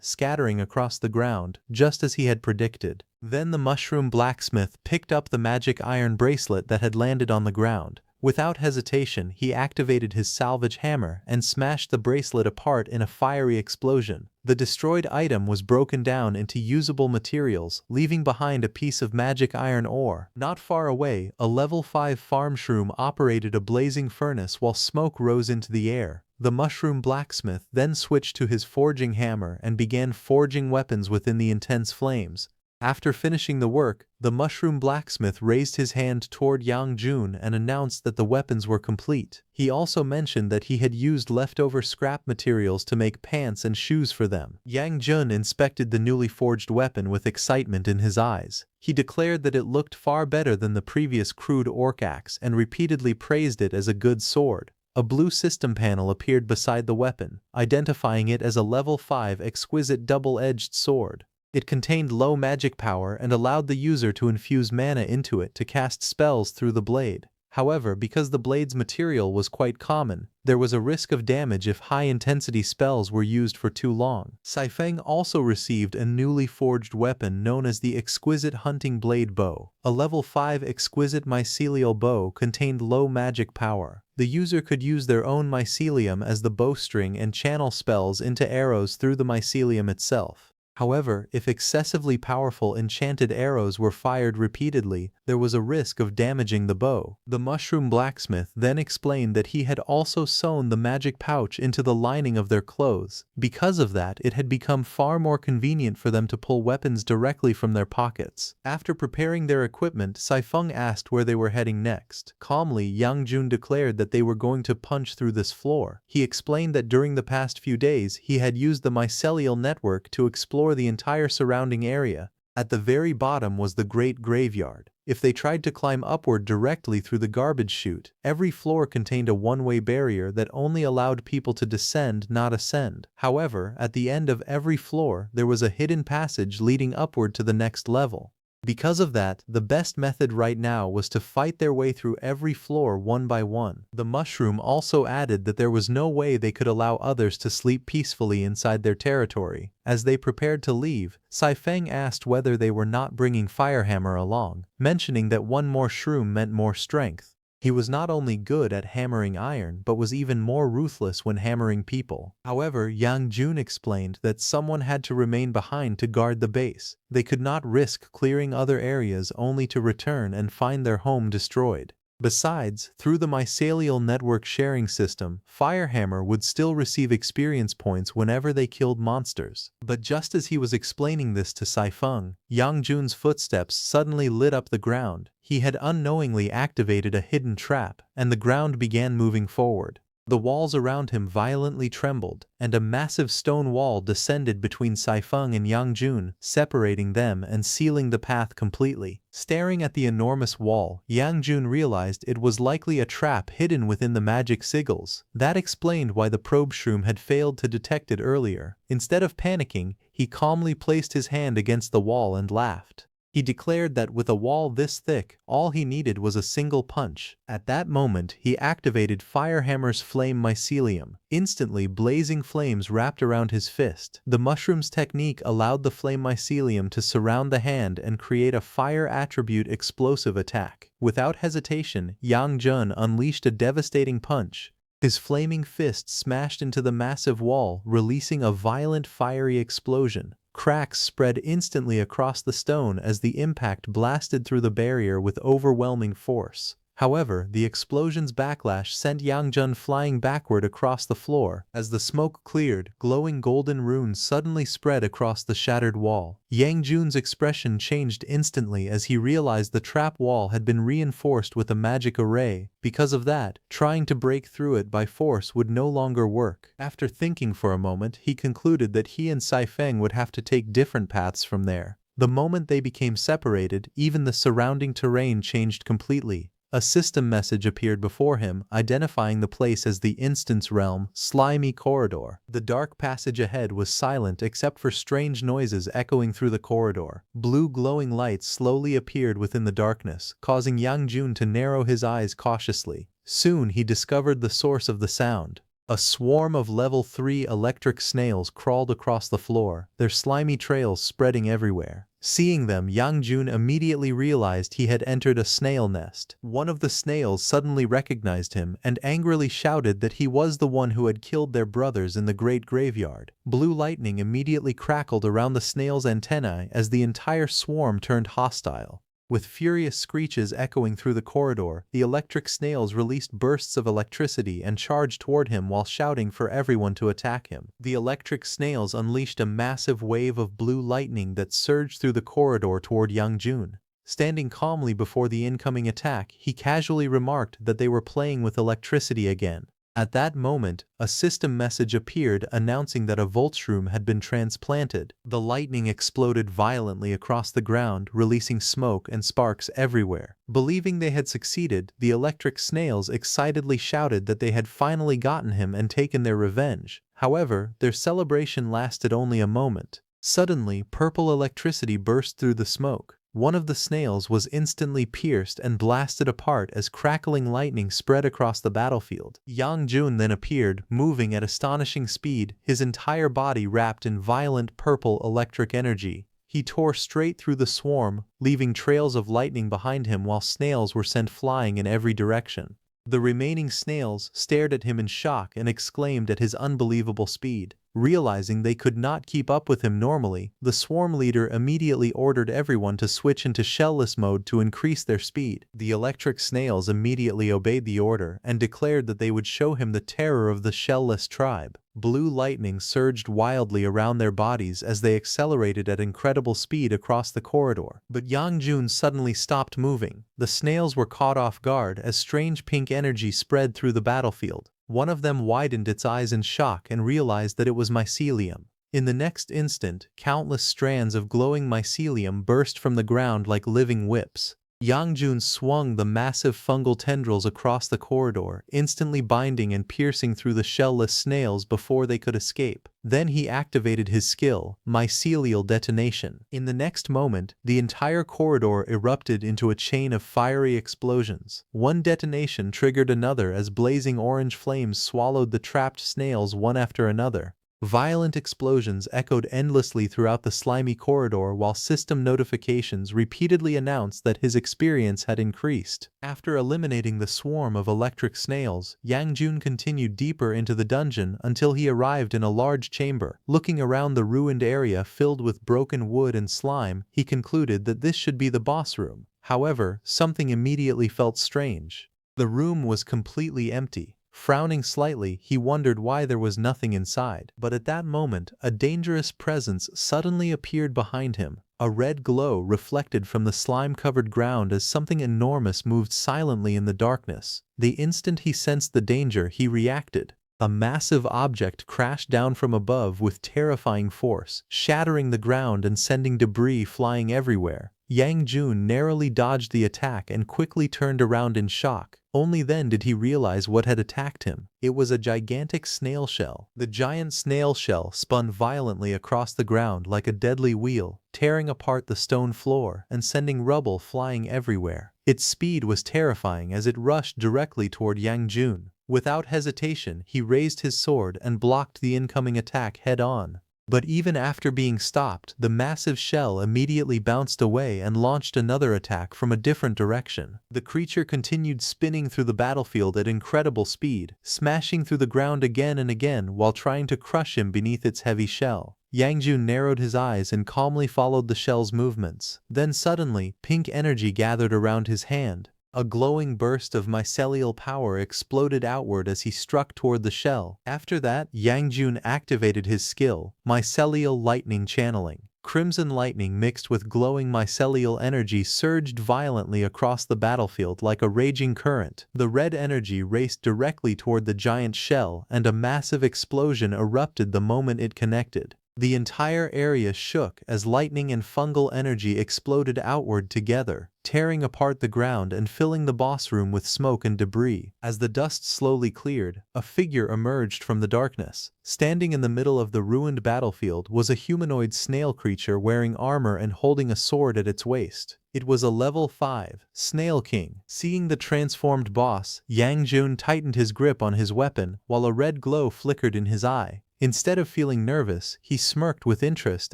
scattering across the ground, just as he had predicted. Then the mushroom blacksmith picked up the magic iron bracelet that had landed on the ground. Without hesitation, he activated his salvage hammer and smashed the bracelet apart in a fiery explosion. The destroyed item was broken down into usable materials, leaving behind a piece of magic iron ore. Not far away, a level 5 farm shroom operated a blazing furnace while smoke rose into the air. The mushroom blacksmith then switched to his forging hammer and began forging weapons within the intense flames. After finishing the work, the mushroom blacksmith raised his hand toward Yang Jun and announced that the weapons were complete. He also mentioned that he had used leftover scrap materials to make pants and shoes for them. Yang Jun inspected the newly forged weapon with excitement in his eyes. He declared that it looked far better than the previous crude orc axe and repeatedly praised it as a good sword. A blue system panel appeared beside the weapon, identifying it as a level 5 exquisite double-edged sword. It contained low magic power and allowed the user to infuse mana into it to cast spells through the blade. However, because the blade's material was quite common, there was a risk of damage if high-intensity spells were used for too long. Saifeng also received a newly forged weapon known as the Exquisite Hunting Blade Bow. A level 5 exquisite mycelial bow contained low magic power. The user could use their own mycelium as the bowstring and channel spells into arrows through the mycelium itself. However, if excessively powerful enchanted arrows were fired repeatedly, there was a risk of damaging the bow. The mushroom blacksmith then explained that he had also sewn the magic pouch into the lining of their clothes. Because of that, it had become far more convenient for them to pull weapons directly from their pockets. After preparing their equipment, Saifeng asked where they were heading next. Calmly, Yang Jun declared that they were going to punch through this floor. He explained that during the past few days, he had used the mycelial network to explore the entire surrounding area. At the very bottom was the Great Graveyard. If they tried to climb upward directly through the garbage chute, every floor contained a one-way barrier that only allowed people to descend, not ascend. However, at the end of every floor, there was a hidden passage leading upward to the next level. Because of that, the best method right now was to fight their way through every floor one by one. The mushroom also added that there was no way they could allow others to sleep peacefully inside their territory. As they prepared to leave, Saifeng asked whether they were not bringing Firehammer along, mentioning that one more shroom meant more strength. He was not only good at hammering iron but was even more ruthless when hammering people. However, Yang Jun explained that someone had to remain behind to guard the base. They could not risk clearing other areas only to return and find their home destroyed. Besides, through the mycelial network sharing system, Firehammer would still receive experience points whenever they killed monsters. But just as he was explaining this to Saifeng, Yang Jun's footsteps suddenly lit up the ground. He had unknowingly activated a hidden trap, and the ground began moving forward. The walls around him violently trembled, and a massive stone wall descended between Saifeng and Yang Jun, separating them and sealing the path completely. Staring at the enormous wall, Yang Jun realized it was likely a trap hidden within the magic sigils. That explained why the probe shroom had failed to detect it earlier. Instead of panicking, he calmly placed his hand against the wall and laughed. He declared that with a wall this thick, all he needed was a single punch. At that moment, he activated Firehammer's flame mycelium. Instantly, blazing flames wrapped around his fist. The mushroom's technique allowed the flame mycelium to surround the hand and create a fire attribute explosive attack. Without hesitation, Yang Jun unleashed a devastating punch. His flaming fist smashed into the massive wall, releasing a violent fiery explosion. Cracks spread instantly across the stone as the impact blasted through the barrier with overwhelming force. However, the explosion's backlash sent Yang Jun flying backward across the floor. As the smoke cleared, glowing golden runes suddenly spread across the shattered wall. Yang Jun's expression changed instantly as he realized the trap wall had been reinforced with a magic array. Because of that, trying to break through it by force would no longer work. After thinking for a moment, he concluded that he and Saifeng would have to take different paths from there. The moment they became separated, even the surrounding terrain changed completely. A system message appeared before him, identifying the place as the Instance Realm, Slimy Corridor. The dark passage ahead was silent except for strange noises echoing through the corridor. Blue glowing lights slowly appeared within the darkness, causing Yang Jun to narrow his eyes cautiously. Soon he discovered the source of the sound. A swarm of level 3 electric snails crawled across the floor, their slimy trails spreading everywhere. Seeing them, Yang Jun immediately realized he had entered a snail nest. One of the snails suddenly recognized him and angrily shouted that he was the one who had killed their brothers in the great graveyard. Blue lightning immediately crackled around the snail's antennae as the entire swarm turned hostile. With furious screeches echoing through the corridor, the electric snails released bursts of electricity and charged toward him while shouting for everyone to attack him. The electric snails unleashed a massive wave of blue lightning that surged through the corridor toward Yang Jun. Standing calmly before the incoming attack, he casually remarked that they were playing with electricity again. At that moment, a system message appeared announcing that a Voltshroom had been transplanted. The lightning exploded violently across the ground, releasing smoke and sparks everywhere. Believing they had succeeded, the electric snails excitedly shouted that they had finally gotten him and taken their revenge. However, their celebration lasted only a moment. Suddenly, purple electricity burst through the smoke. One of the snails was instantly pierced and blasted apart as crackling lightning spread across the battlefield. Yang Jun then appeared, moving at astonishing speed, his entire body wrapped in violent purple electric energy. He tore straight through the swarm, leaving trails of lightning behind him while snails were sent flying in every direction. The remaining snails stared at him in shock and exclaimed at his unbelievable speed. Realizing they could not keep up with him normally, the swarm leader immediately ordered everyone to switch into shellless mode to increase their speed. The electric snails immediately obeyed the order and declared that they would show him the terror of the shellless tribe. Blue lightning surged wildly around their bodies as they accelerated at incredible speed across the corridor. But Yang Jun suddenly stopped moving. The snails were caught off guard as strange pink energy spread through the battlefield. One of them widened its eyes in shock and realized that it was mycelium. In the next instant, countless strands of glowing mycelium burst from the ground like living whips. Yang Jun swung the massive fungal tendrils across the corridor, instantly binding and piercing through the shellless snails before they could escape. Then he activated his skill, mycelial detonation. In the next moment, the entire corridor erupted into a chain of fiery explosions. One detonation triggered another as blazing orange flames swallowed the trapped snails one after another. Violent explosions echoed endlessly throughout the slimy corridor while system notifications repeatedly announced that his experience had increased. After eliminating the swarm of electric snails, Yang Jun continued deeper into the dungeon until he arrived in a large chamber. Looking around the ruined area filled with broken wood and slime, he concluded that this should be the boss room. However, something immediately felt strange. The room was completely empty. Frowning slightly, he wondered why there was nothing inside. But at that moment, a dangerous presence suddenly appeared behind him. A red glow reflected from the slime-covered ground as something enormous moved silently in the darkness. The instant he sensed the danger, he reacted. A massive object crashed down from above with terrifying force, shattering the ground and sending debris flying everywhere. Yang Jun narrowly dodged the attack and quickly turned around in shock. Only then did he realize what had attacked him. It was a gigantic snail shell. The giant snail shell spun violently across the ground like a deadly wheel, tearing apart the stone floor and sending rubble flying everywhere. Its speed was terrifying as it rushed directly toward Yang Jun. Without hesitation, he raised his sword and blocked the incoming attack head-on. But even after being stopped, the massive shell immediately bounced away and launched another attack from a different direction. The creature continued spinning through the battlefield at incredible speed, smashing through the ground again and again while trying to crush him beneath its heavy shell. Yang Jun narrowed his eyes and calmly followed the shell's movements. Then suddenly, pink energy gathered around his hand. A glowing burst of mycelial power exploded outward as he struck toward the shell. After that, Yang Jun activated his skill, mycelial lightning channeling. Crimson lightning mixed with glowing mycelial energy surged violently across the battlefield like a raging current. The red energy raced directly toward the giant shell, and a massive explosion erupted the moment it connected. The entire area shook as lightning and fungal energy exploded outward together, tearing apart the ground and filling the boss room with smoke and debris. As the dust slowly cleared, a figure emerged from the darkness. Standing in the middle of the ruined battlefield was a humanoid snail creature wearing armor and holding a sword at its waist. It was a level 5 Snail King. Seeing the transformed boss, Yang Jun tightened his grip on his weapon while a red glow flickered in his eye. Instead of feeling nervous, he smirked with interest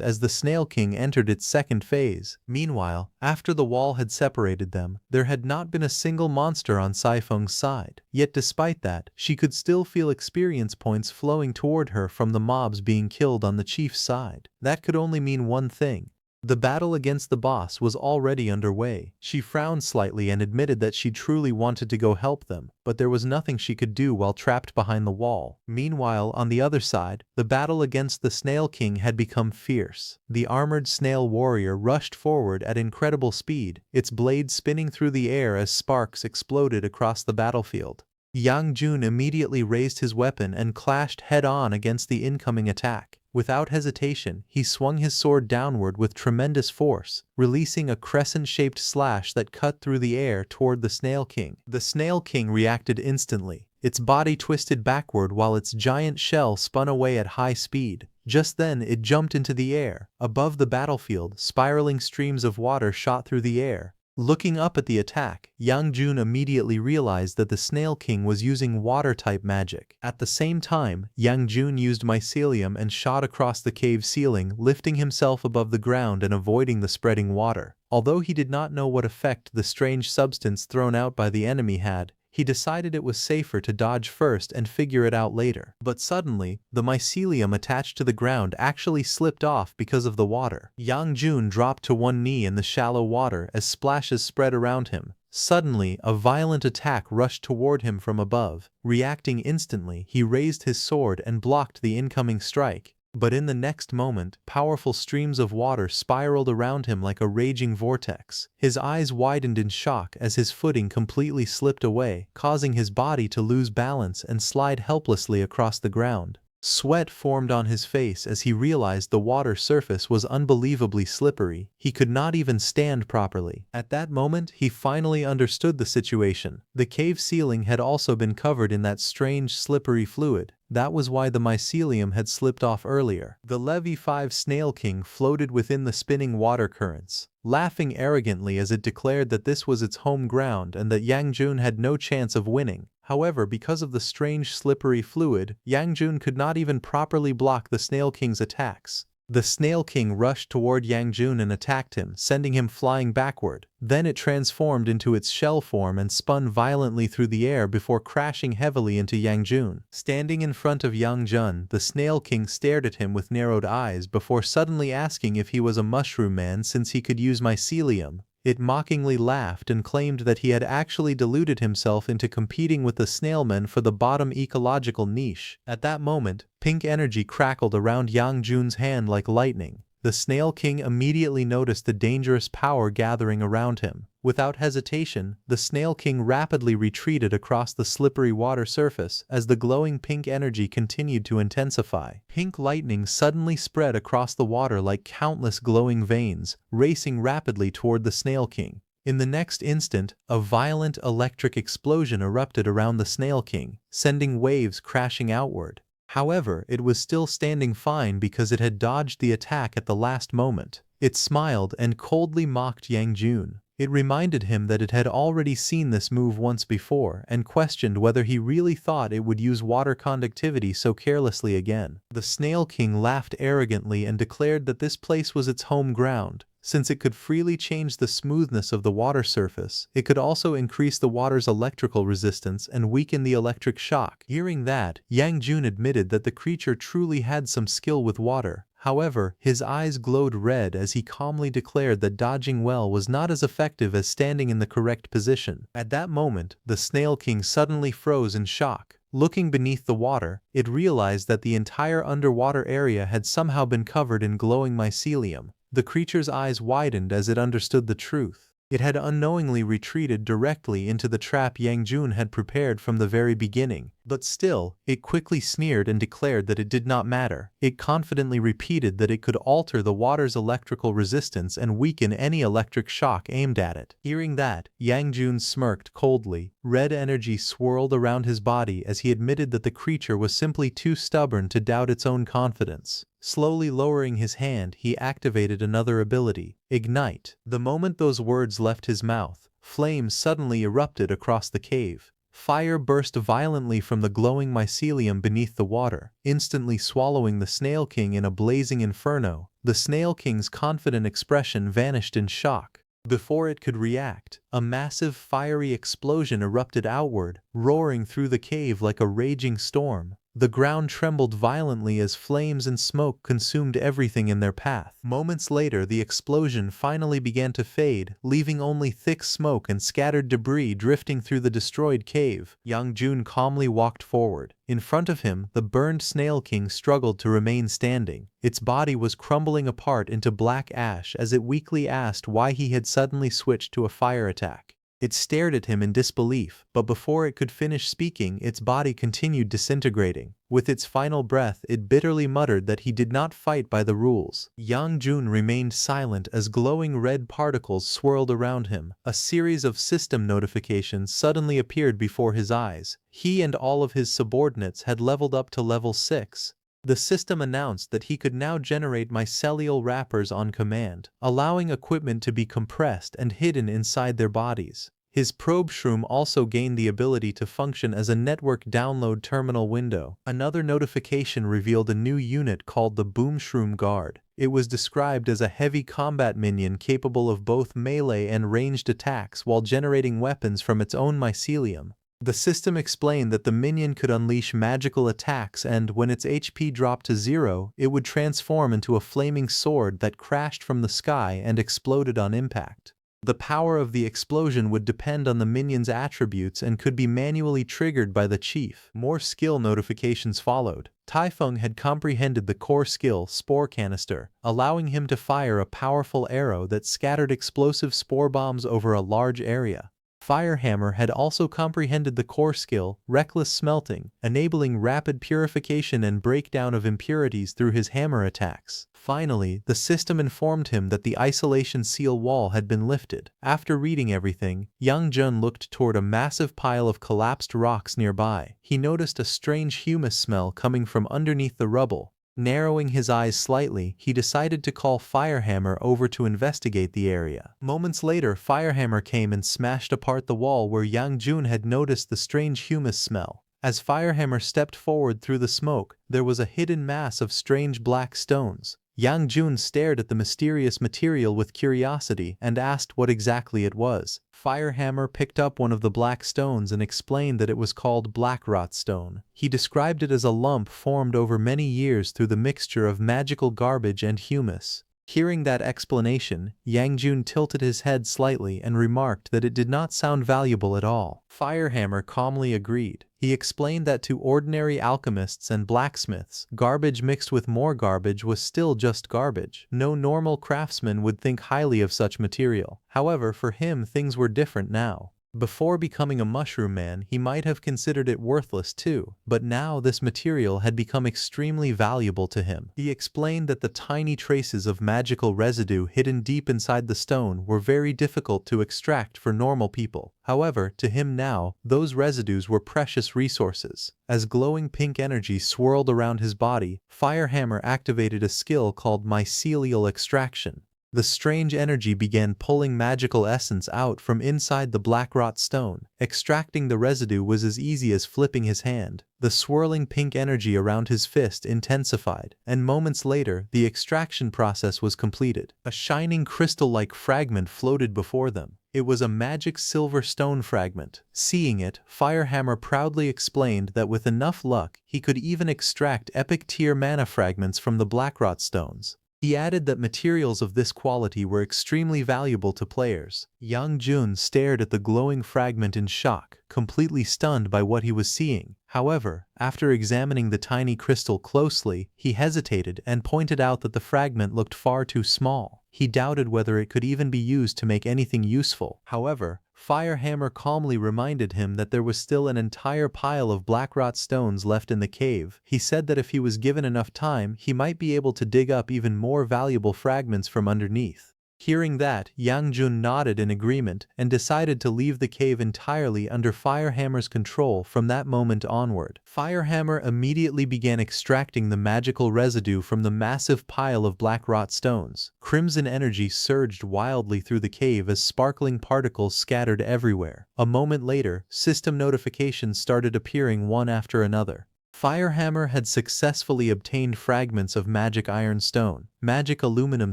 as the Snail King entered its second phase. Meanwhile, after the wall had separated them, there had not been a single monster on Saifeng's side. Yet despite that, she could still feel experience points flowing toward her from the mobs being killed on the chief's side. That could only mean one thing. The battle against the boss was already underway. She frowned slightly and admitted that she truly wanted to go help them, but there was nothing she could do while trapped behind the wall. Meanwhile, on the other side, the battle against the Snail King had become fierce. The armored snail warrior rushed forward at incredible speed, its blade spinning through the air as sparks exploded across the battlefield. Yang Jun immediately raised his weapon and clashed head-on against the incoming attack. Without hesitation, he swung his sword downward with tremendous force, releasing a crescent-shaped slash that cut through the air toward the Snail King. The Snail King reacted instantly. Its body twisted backward while its giant shell spun away at high speed. Just then, it jumped into the air. Above the battlefield, spiraling streams of water shot through the air. Looking up at the attack, Yang Jun immediately realized that the Snail King was using water-type magic. At the same time, Yang Jun used mycelium and shot across the cave ceiling, lifting himself above the ground and avoiding the spreading water. Although he did not know what effect the strange substance thrown out by the enemy had, he decided it was safer to dodge first and figure it out later. But suddenly, the mycelium attached to the ground actually slipped off because of the water. Yang Jun dropped to one knee in the shallow water as splashes spread around him. Suddenly, a violent attack rushed toward him from above. Reacting instantly, he raised his sword and blocked the incoming strike. But in the next moment, powerful streams of water spiraled around him like a raging vortex. His eyes widened in shock as his footing completely slipped away, causing his body to lose balance and slide helplessly across the ground. Sweat formed on his face as he realized the water surface was unbelievably slippery. He could not even stand properly. At that moment, he finally understood the situation. The cave ceiling had also been covered in that strange slippery fluid. That was why the mycelium had slipped off earlier. The Levy 5 Snail King floated within the spinning water currents, laughing arrogantly as it declared that this was its home ground and that Yang Jun had no chance of winning. However, because of the strange slippery fluid, Yang Jun could not even properly block the Snail King's attacks. The Snail King rushed toward Yang Jun and attacked him, sending him flying backward. Then it transformed into its shell form and spun violently through the air before crashing heavily into Yang Jun. Standing in front of Yang Jun, the Snail King stared at him with narrowed eyes before suddenly asking if he was a mushroom man since he could use mycelium. It mockingly laughed and claimed that he had actually deluded himself into competing with the snailmen for the bottom ecological niche. At that moment, pink energy crackled around Yang Jun's hand like lightning. The Snail King immediately noticed the dangerous power gathering around him. Without hesitation, the Snail King rapidly retreated across the slippery water surface as the glowing pink energy continued to intensify. Pink lightning suddenly spread across the water like countless glowing veins, racing rapidly toward the Snail King. In the next instant, a violent electric explosion erupted around the Snail King, sending waves crashing outward. However, it was still standing fine because it had dodged the attack at the last moment. It smiled and coldly mocked Yang Jun. It reminded him that it had already seen this move once before and questioned whether he really thought it would use water conductivity so carelessly again. The Snail King laughed arrogantly and declared that this place was its home ground. Since it could freely change the smoothness of the water surface, it could also increase the water's electrical resistance and weaken the electric shock. Hearing that, Yang Jun admitted that the creature truly had some skill with water. However, his eyes glowed red as he calmly declared that dodging well was not as effective as standing in the correct position. At that moment, the Snail King suddenly froze in shock. Looking beneath the water, it realized that the entire underwater area had somehow been covered in glowing mycelium. The creature's eyes widened as it understood the truth. It had unknowingly retreated directly into the trap Yang Jun had prepared from the very beginning. But still, it quickly sneered and declared that it did not matter. It confidently repeated that it could alter the water's electrical resistance and weaken any electric shock aimed at it. Hearing that, Yang Jun smirked coldly. Red energy swirled around his body as he admitted that the creature was simply too stubborn to doubt its own confidence. Slowly lowering his hand, he activated another ability, Ignite. The moment those words left his mouth, flames suddenly erupted across the cave. Fire burst violently from the glowing mycelium beneath the water, instantly swallowing the Snail King in a blazing inferno. The Snail King's confident expression vanished in shock. Before it could react, a massive fiery explosion erupted outward, roaring through the cave like a raging storm. The ground trembled violently as flames and smoke consumed everything in their path. Moments later, the explosion finally began to fade, leaving only thick smoke and scattered debris drifting through the destroyed cave. Yang Jun calmly walked forward. In front of him, the burned Snail King struggled to remain standing. Its body was crumbling apart into black ash as it weakly asked why he had suddenly switched to a fire attack. It stared at him in disbelief, but before it could finish speaking, its body continued disintegrating. With its final breath, it bitterly muttered that he did not fight by the rules. Yang Jun remained silent as glowing red particles swirled around him. A series of system notifications suddenly appeared before his eyes. He and all of his subordinates had leveled up to level 6. The system announced that he could now generate mycelial wrappers on command, allowing equipment to be compressed and hidden inside their bodies. His probe shroom also gained the ability to function as a network download terminal window. Another notification revealed a new unit called the Boom Shroom Guard. It was described as a heavy combat minion capable of both melee and ranged attacks while generating weapons from its own mycelium. The system explained that the minion could unleash magical attacks and, when its HP dropped to 0, it would transform into a flaming sword that crashed from the sky and exploded on impact. The power of the explosion would depend on the minion's attributes and could be manually triggered by the chief. More skill notifications followed. Taifeng had comprehended the core skill, Spore Canister, allowing him to fire a powerful arrow that scattered explosive spore bombs over a large area. Firehammer had also comprehended the core skill, Reckless Smelting, enabling rapid purification and breakdown of impurities through his hammer attacks. Finally, the system informed him that the isolation seal wall had been lifted. After reading everything, Yang Jun looked toward a massive pile of collapsed rocks nearby. He noticed a strange humus smell coming from underneath the rubble. Narrowing his eyes slightly, he decided to call Firehammer over to investigate the area. Moments later, Firehammer came and smashed apart the wall where Yang Jun had noticed the strange humus smell. As Firehammer stepped forward through the smoke, there was a hidden mass of strange black stones. Yang Jun stared at the mysterious material with curiosity and asked what exactly it was. Firehammer picked up one of the black stones and explained that it was called Blackrot Stone. He described it as a lump formed over many years through the mixture of magical garbage and humus. Hearing that explanation, Yang Jun tilted his head slightly and remarked that it did not sound valuable at all. Firehammer calmly agreed. He explained that to ordinary alchemists and blacksmiths, garbage mixed with more garbage was still just garbage. No normal craftsman would think highly of such material. However, for him things were different now. Before becoming a mushroom man, he might have considered it worthless too, but now this material had become extremely valuable to him. He explained that the tiny traces of magical residue hidden deep inside the stone were very difficult to extract for normal people. However, to him now, those residues were precious resources. As glowing pink energy swirled around his body, Firehammer activated a skill called Mycelial Extraction. The strange energy began pulling magical essence out from inside the blackrot stone. Extracting the residue was as easy as flipping his hand. The swirling pink energy around his fist intensified, and moments later, the extraction process was completed. A shining crystal-like fragment floated before them. It was a magic silver stone fragment. Seeing it, Firehammer proudly explained that with enough luck, he could even extract epic-tier mana fragments from the blackrot stones. He added that materials of this quality were extremely valuable to players. Yang Jun stared at the glowing fragment in shock, completely stunned by what he was seeing. However, after examining the tiny crystal closely, he hesitated and pointed out that the fragment looked far too small. He doubted whether it could even be used to make anything useful. However, Firehammer calmly reminded him that there was still an entire pile of blackrot stones left in the cave. He said that if he was given enough time, he might be able to dig up even more valuable fragments from underneath. Hearing that, Yang Jun nodded in agreement and decided to leave the cave entirely under Firehammer's control from that moment onward. Firehammer immediately began extracting the magical residue from the massive pile of blackrot stones. Crimson energy surged wildly through the cave as sparkling particles scattered everywhere. A moment later, system notifications started appearing one after another. Firehammer had successfully obtained fragments of magic iron stone, magic aluminum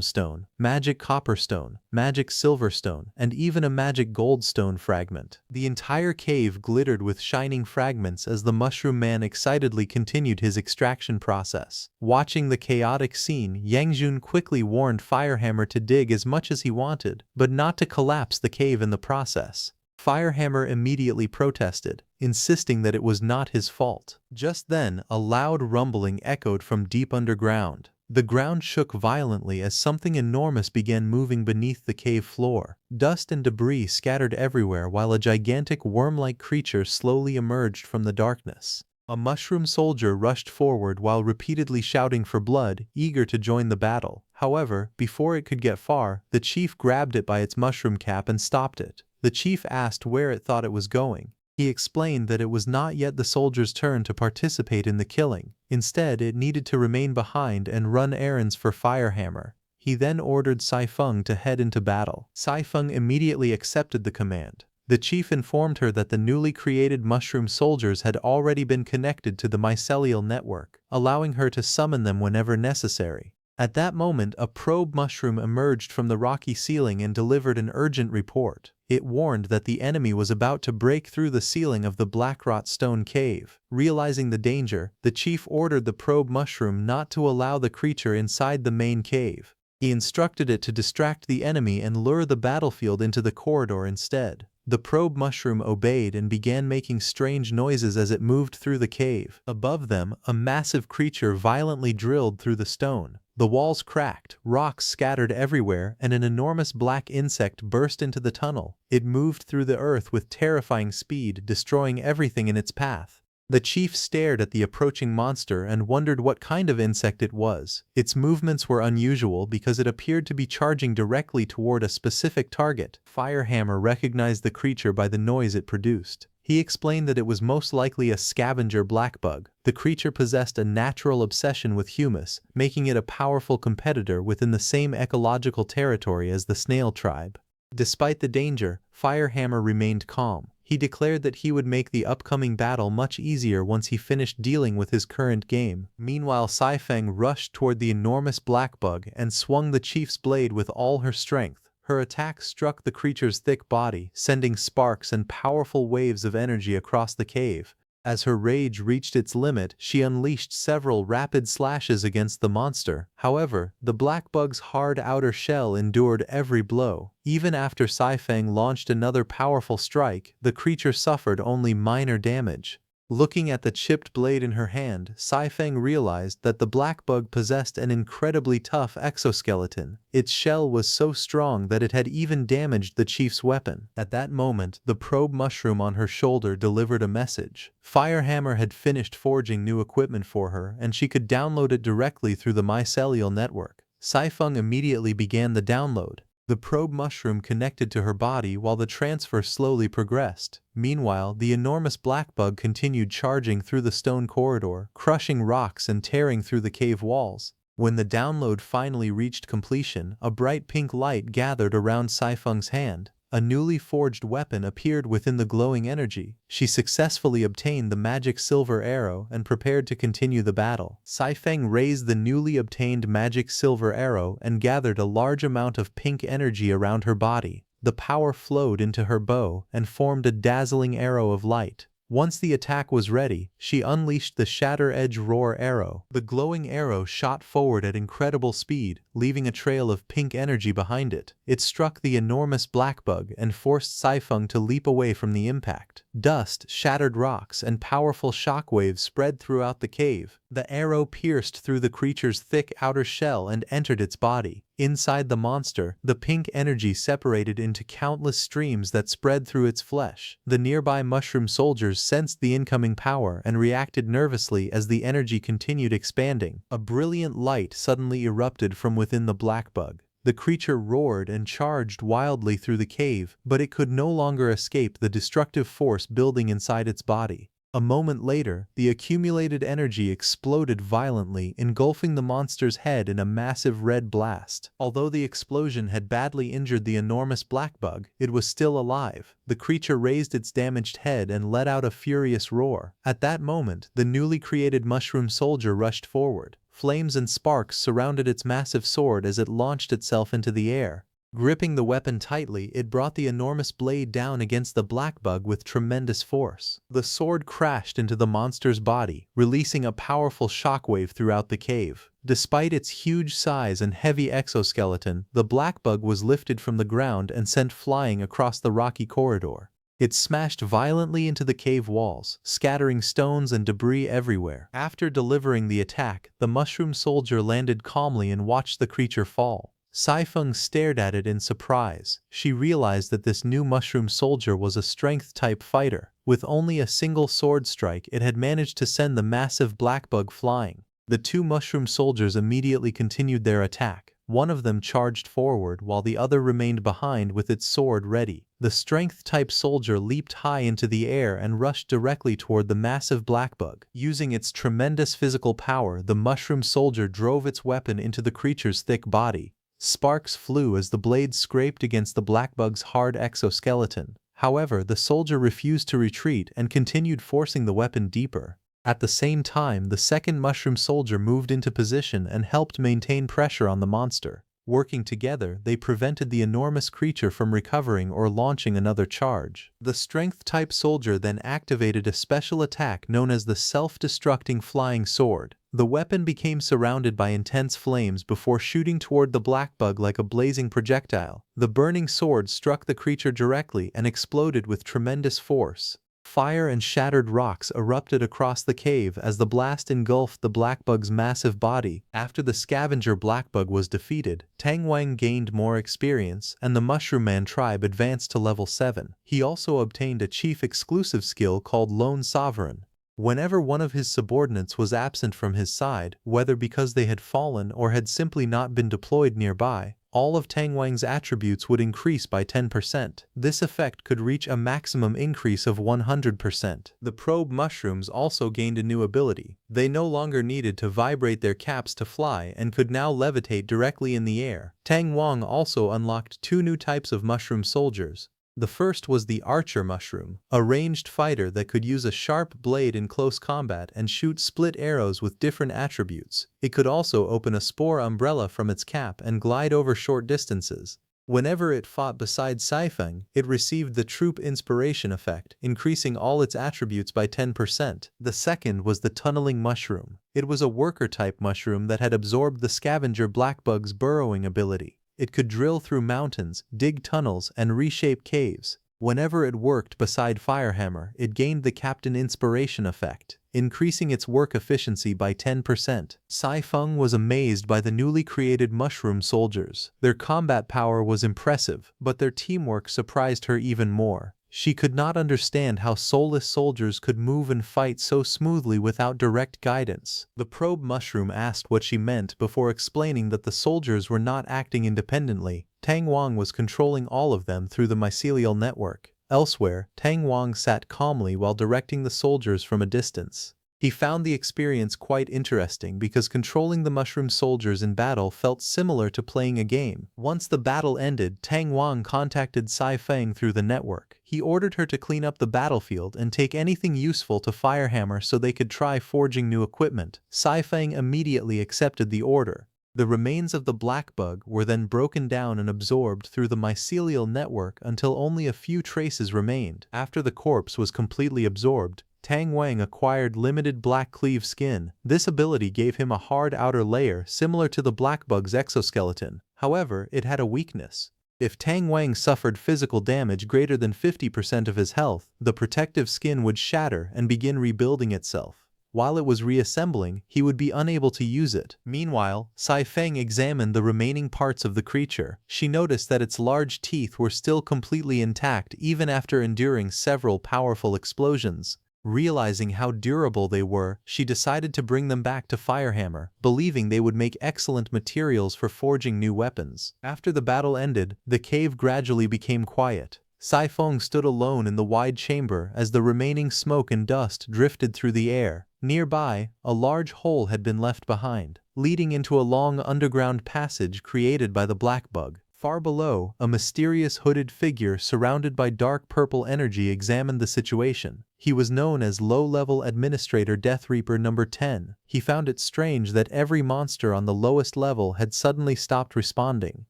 stone, magic copper stone, magic silver stone, and even a magic gold stone fragment. The entire cave glittered with shining fragments as the Mushroom Man excitedly continued his extraction process. Watching the chaotic scene, Yang Jun quickly warned Firehammer to dig as much as he wanted, but not to collapse the cave in the process. Firehammer immediately protested, insisting that it was not his fault. Just then, a loud rumbling echoed from deep underground. The ground shook violently as something enormous began moving beneath the cave floor. Dust and debris scattered everywhere while a gigantic worm-like creature slowly emerged from the darkness. A mushroom soldier rushed forward while repeatedly shouting for blood, eager to join the battle. However, before it could get far, the chief grabbed it by its mushroom cap and stopped it. The chief asked where it thought it was going. He explained that it was not yet the soldier's turn to participate in the killing. Instead, it needed to remain behind and run errands for Firehammer. He then ordered Saifeng to head into battle. Saifeng immediately accepted the command. The chief informed her that the newly created mushroom soldiers had already been connected to the mycelial network, allowing her to summon them whenever necessary. At that moment, a probe mushroom emerged from the rocky ceiling and delivered an urgent report. It warned that the enemy was about to break through the ceiling of the blackrot stone cave. Realizing the danger, the chief ordered the probe mushroom not to allow the creature inside the main cave. He instructed it to distract the enemy and lure the battlefield into the corridor instead. The probe mushroom obeyed and began making strange noises as it moved through the cave. Above them, a massive creature violently drilled through the stone. The walls cracked, rocks scattered everywhere, and an enormous black insect burst into the tunnel. It moved through the earth with terrifying speed, destroying everything in its path. The chief stared at the approaching monster and wondered what kind of insect it was. Its movements were unusual because it appeared to be charging directly toward a specific target. Firehammer recognized the creature by the noise it produced. He explained that it was most likely a scavenger blackbug. The creature possessed a natural obsession with humus, making it a powerful competitor within the same ecological territory as the snail tribe. Despite the danger, Firehammer remained calm. He declared that he would make the upcoming battle much easier once he finished dealing with his current game. Meanwhile, Saifeng rushed toward the enormous blackbug and swung the chief's blade with all her strength. Her attack struck the creature's thick body, sending sparks and powerful waves of energy across the cave. As her rage reached its limit, she unleashed several rapid slashes against the monster. However, the blackbug's hard outer shell endured every blow. Even after Saifeng launched another powerful strike, the creature suffered only minor damage. Looking at the chipped blade in her hand, Saifeng realized that the blackbug possessed an incredibly tough exoskeleton. Its shell was so strong that it had even damaged the chief's weapon. At that moment, the probe mushroom on her shoulder delivered a message. Firehammer had finished forging new equipment for her, and she could download it directly through the mycelial network. Saifeng immediately began the download. The probe mushroom connected to her body while the transfer slowly progressed. Meanwhile, the enormous blackbug continued charging through the stone corridor, crushing rocks and tearing through the cave walls. When the download finally reached completion, a bright pink light gathered around Saifeng's hand. A newly forged weapon appeared within the glowing energy. She successfully obtained the magic silver arrow and prepared to continue the battle. Saifeng raised the newly obtained magic silver arrow and gathered a large amount of pink energy around her body. The power flowed into her bow and formed a dazzling arrow of light. Once the attack was ready, she unleashed the Shatter Edge Roar arrow. The glowing arrow shot forward at incredible speed, leaving a trail of pink energy behind it. It struck the enormous black bug and forced Saifeng to leap away from the impact. Dust, shattered rocks, and powerful shockwaves spread throughout the cave. The arrow pierced through the creature's thick outer shell and entered its body. Inside the monster, the pink energy separated into countless streams that spread through its flesh. The nearby mushroom soldiers sensed the incoming power and reacted nervously as the energy continued expanding. A brilliant light suddenly erupted from within the black bug. The creature roared and charged wildly through the cave, but it could no longer escape the destructive force building inside its body. A moment later, the accumulated energy exploded violently, engulfing the monster's head in a massive red blast. Although the explosion had badly injured the enormous black bug, it was still alive. The creature raised its damaged head and let out a furious roar. At that moment, the newly created mushroom soldier rushed forward. Flames and sparks surrounded its massive sword as it launched itself into the air. Gripping the weapon tightly, it brought the enormous blade down against the black bug with tremendous force. The sword crashed into the monster's body, releasing a powerful shockwave throughout the cave. Despite its huge size and heavy exoskeleton, the black bug was lifted from the ground and sent flying across the rocky corridor. It smashed violently into the cave walls, scattering stones and debris everywhere. After delivering the attack, the mushroom soldier landed calmly and watched the creature fall. Saifeng stared at it in surprise. She realized that this new mushroom soldier was a strength-type fighter. With only a single sword strike, it had managed to send the massive black bug flying. The two mushroom soldiers immediately continued their attack. One of them charged forward while the other remained behind with its sword ready. The strength-type soldier leaped high into the air and rushed directly toward the massive black bug. Using its tremendous physical power, the mushroom soldier drove its weapon into the creature's thick body. Sparks flew as the blade scraped against the black bug's hard exoskeleton. However, the soldier refused to retreat and continued forcing the weapon deeper. At the same time, the second mushroom soldier moved into position and helped maintain pressure on the monster. Working together, they prevented the enormous creature from recovering or launching another charge. The strength-type soldier then activated a special attack known as the self-destructing flying sword. The weapon became surrounded by intense flames before shooting toward the black bug like a blazing projectile. The burning sword struck the creature directly and exploded with tremendous force. Fire and shattered rocks erupted across the cave as the blast engulfed the black bug's massive body. After the scavenger black bug was defeated, Tang Wang gained more experience and the Mushroom Man tribe advanced to level 7. He also obtained a chief exclusive skill called Lone Sovereign. Whenever one of his subordinates was absent from his side, whether because they had fallen or had simply not been deployed nearby, all of Tang Wang's attributes would increase by 10%. This effect could reach a maximum increase of 100%. The probe mushrooms also gained a new ability. They no longer needed to vibrate their caps to fly and could now levitate directly in the air. Tang Wang also unlocked 2 new types of mushroom soldiers. The first was the Archer Mushroom, a ranged fighter that could use a sharp blade in close combat and shoot split arrows with different attributes. It could also open a spore umbrella from its cap and glide over short distances. Whenever it fought beside Saifeng, it received the Troop Inspiration effect, increasing all its attributes by 10%. The second was the Tunneling Mushroom. It was a worker-type mushroom that had absorbed the Scavenger Blackbug's burrowing ability. It could drill through mountains, dig tunnels, and reshape caves. Whenever it worked beside Firehammer, it gained the Captain Inspiration effect, increasing its work efficiency by 10%. Saifeng was amazed by the newly created mushroom soldiers. Their combat power was impressive, but their teamwork surprised her even more. She could not understand how soulless soldiers could move and fight so smoothly without direct guidance. The probe mushroom asked what she meant before explaining that the soldiers were not acting independently. Tang Wang was controlling all of them through the mycelial network. Elsewhere, Tang Wang sat calmly while directing the soldiers from a distance. He found the experience quite interesting because controlling the mushroom soldiers in battle felt similar to playing a game. Once the battle ended, Tang Wang contacted Sai Feng through the network. He ordered her to clean up the battlefield and take anything useful to Firehammer so they could try forging new equipment. Sai Feng immediately accepted the order. The remains of the black bug were then broken down and absorbed through the mycelial network until only a few traces remained. After the corpse was completely absorbed, Tang Wang acquired limited black cleave skin. This ability gave him a hard outer layer similar to the black bug's exoskeleton. However, it had a weakness. If Tang Wang suffered physical damage greater than 50% of his health, the protective skin would shatter and begin rebuilding itself. While it was reassembling, he would be unable to use it. Meanwhile, Sai Feng examined the remaining parts of the creature. She noticed that its large teeth were still completely intact even after enduring several powerful explosions. Realizing how durable they were, she decided to bring them back to Firehammer, believing they would make excellent materials for forging new weapons. After the battle ended, the cave gradually became quiet. Sai Feng stood alone in the wide chamber as the remaining smoke and dust drifted through the air. Nearby, a large hole had been left behind, leading into a long underground passage created by the black bug. Far below, a mysterious hooded figure surrounded by dark purple energy examined the situation. He was known as Low-Level Administrator Death Reaper No. 10. He found it strange that every monster on the lowest level had suddenly stopped responding.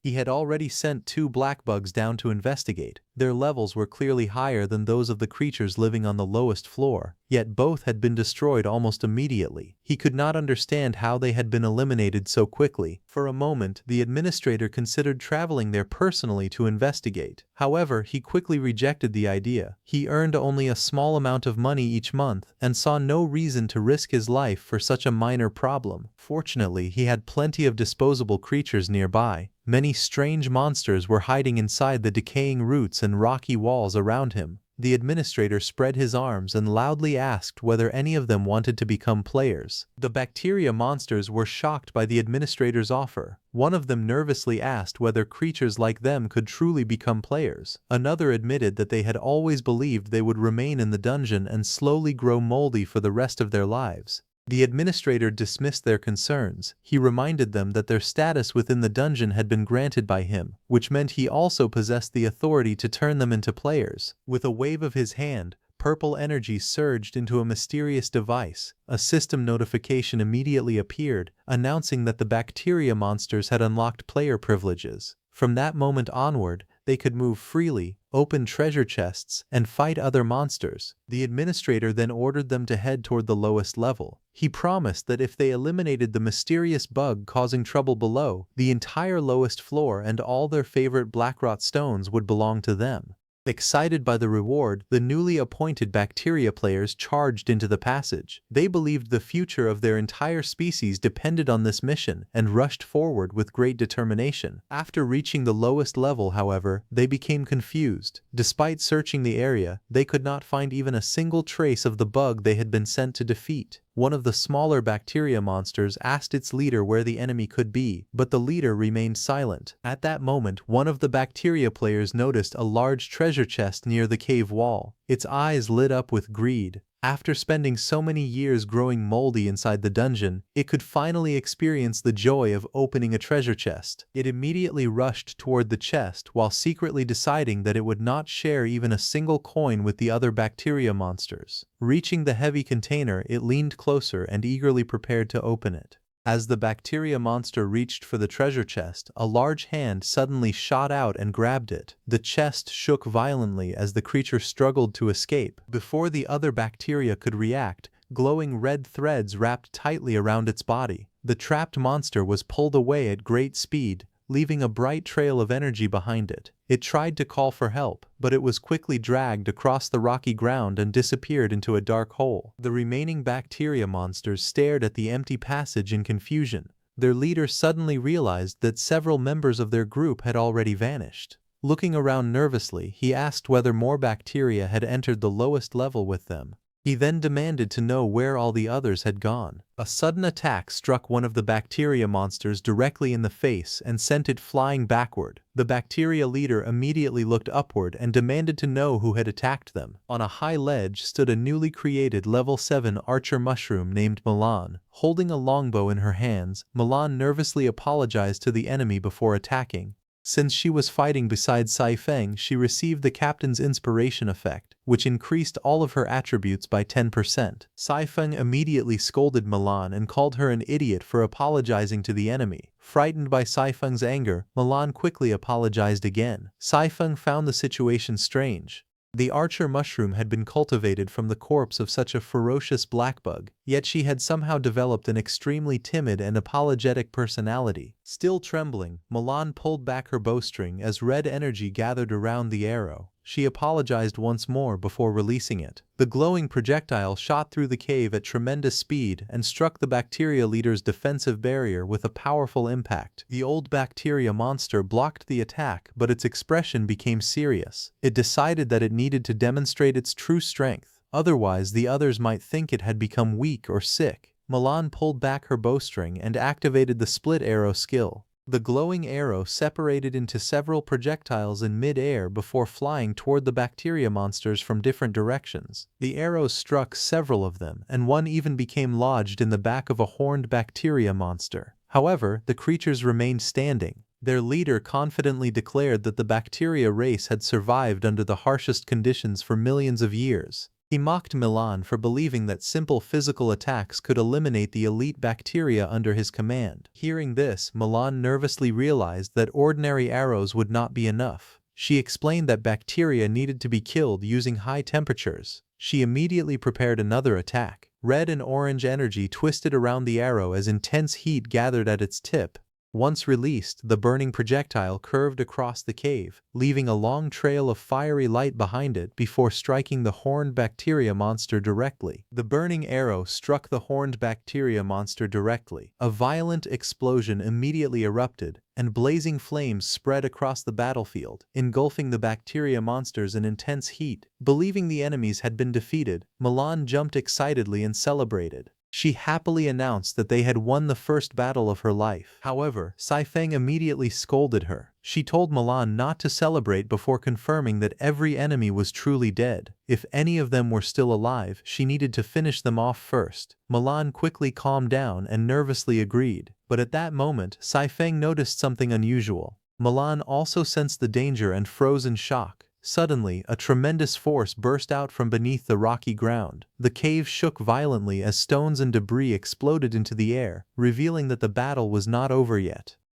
He had already sent 2 black bugs down to investigate. Their levels were clearly higher than those of the creatures living on the lowest floor, yet both had been destroyed almost immediately. He could not understand how they had been eliminated so quickly. For a moment, the administrator considered traveling there personally to investigate. However, he quickly rejected the idea. He earned only a small amount of money each month and saw no reason to risk his life for such a minor problem. Fortunately, he had plenty of disposable creatures nearby. Many strange monsters were hiding inside the decaying roots and rocky walls around him. The administrator spread his arms and loudly asked whether any of them wanted to become players. The bacteria monsters were shocked by the administrator's offer. One of them nervously asked whether creatures like them could truly become players. Another admitted that they had always believed they would remain in the dungeon and slowly grow moldy for the rest of their lives. The administrator dismissed their concerns. He reminded them that their status within the dungeon had been granted by him, which meant he also possessed the authority to turn them into players. With a wave of his hand, purple energy surged into a mysterious device. A system notification immediately appeared, announcing that the bacteria monsters had unlocked player privileges. From that moment onward, they could move freely, open treasure chests, and fight other monsters. The administrator then ordered them to head toward the lowest level. He promised that if they eliminated the mysterious bug causing trouble below, the entire lowest floor and all their favorite blackrot stones would belong to them. Excited by the reward, the newly appointed bacteria players charged into the passage. They believed the future of their entire species depended on this mission and rushed forward with great determination. After reaching the lowest level, however, they became confused. Despite searching the area, they could not find even a single trace of the bug they had been sent to defeat. One of the smaller bacteria monsters asked its leader where the enemy could be, but the leader remained silent. At that moment, one of the bacteria players noticed a large treasure chest near the cave wall. Its eyes lit up with greed. After spending so many years growing moldy inside the dungeon, it could finally experience the joy of opening a treasure chest. It immediately rushed toward the chest while secretly deciding that it would not share even a single coin with the other bacteria monsters. Reaching the heavy container, it leaned closer and eagerly prepared to open it. As the bacteria monster reached for the treasure chest, a large hand suddenly shot out and grabbed it. The chest shook violently as the creature struggled to escape. Before the other bacteria could react, glowing red threads wrapped tightly around its body. The trapped monster was pulled away at great speed, leaving a bright trail of energy behind it. It tried to call for help, but it was quickly dragged across the rocky ground and disappeared into a dark hole. The remaining bacteria monsters stared at the empty passage in confusion. Their leader suddenly realized that several members of their group had already vanished. Looking around nervously, he asked whether more bacteria had entered the lowest level with them. He then demanded to know where all the others had gone. A sudden attack struck one of the bacteria monsters directly in the face and sent it flying backward. The bacteria leader immediately looked upward and demanded to know who had attacked them. On a high ledge stood a newly created level 7 archer mushroom named Milan. Holding a longbow in her hands, Milan nervously apologized to the enemy before attacking. Since she was fighting beside Saifeng, she received the captain's inspiration effect, which increased all of her attributes by 10%. Saifeng immediately scolded Milan and called her an idiot for apologizing to the enemy. Frightened by Saifeng's anger, Milan quickly apologized again. Saifeng found the situation strange. The archer mushroom had been cultivated from the corpse of such a ferocious blackbug, yet she had somehow developed an extremely timid and apologetic personality. Still trembling, Milan pulled back her bowstring as red energy gathered around the arrow. She apologized once more before releasing it. The glowing projectile shot through the cave at tremendous speed and struck the bacteria leader's defensive barrier with a powerful impact. The old bacteria monster blocked the attack, but its expression became serious. It decided that it needed to demonstrate its true strength. Otherwise, the others might think it had become weak or sick. Milan pulled back her bowstring and activated the split arrow skill. The glowing arrow separated into several projectiles in mid-air before flying toward the bacteria monsters from different directions. The arrows struck several of them, and one even became lodged in the back of a horned bacteria monster. However, the creatures remained standing. Their leader confidently declared that the bacteria race had survived under the harshest conditions for millions of years. He mocked Milan for believing that simple physical attacks could eliminate the elite bacteria under his command. Hearing this, Milan nervously realized that ordinary arrows would not be enough. She explained that bacteria needed to be killed using high temperatures. She immediately prepared another attack. Red and orange energy twisted around the arrow as intense heat gathered at its tip. Once released, the burning projectile curved across the cave, leaving a long trail of fiery light behind it before striking the horned bacteria monster directly. The burning arrow struck the horned bacteria monster directly. A violent explosion immediately erupted, and blazing flames spread across the battlefield, engulfing the bacteria monsters in intense heat. Believing the enemies had been defeated, Milan jumped excitedly and celebrated. She happily announced that they had won the first battle of her life. However, Saifeng immediately scolded her. She told Milan not to celebrate before confirming that every enemy was truly dead. If any of them were still alive, she needed to finish them off first. Milan quickly calmed down and nervously agreed. But at that moment, Saifeng noticed something unusual. Milan also sensed the danger and froze in shock. Suddenly, a tremendous force burst out from beneath the rocky ground. The cave shook violently as stones and debris exploded into the air, revealing that the battle was not over yet.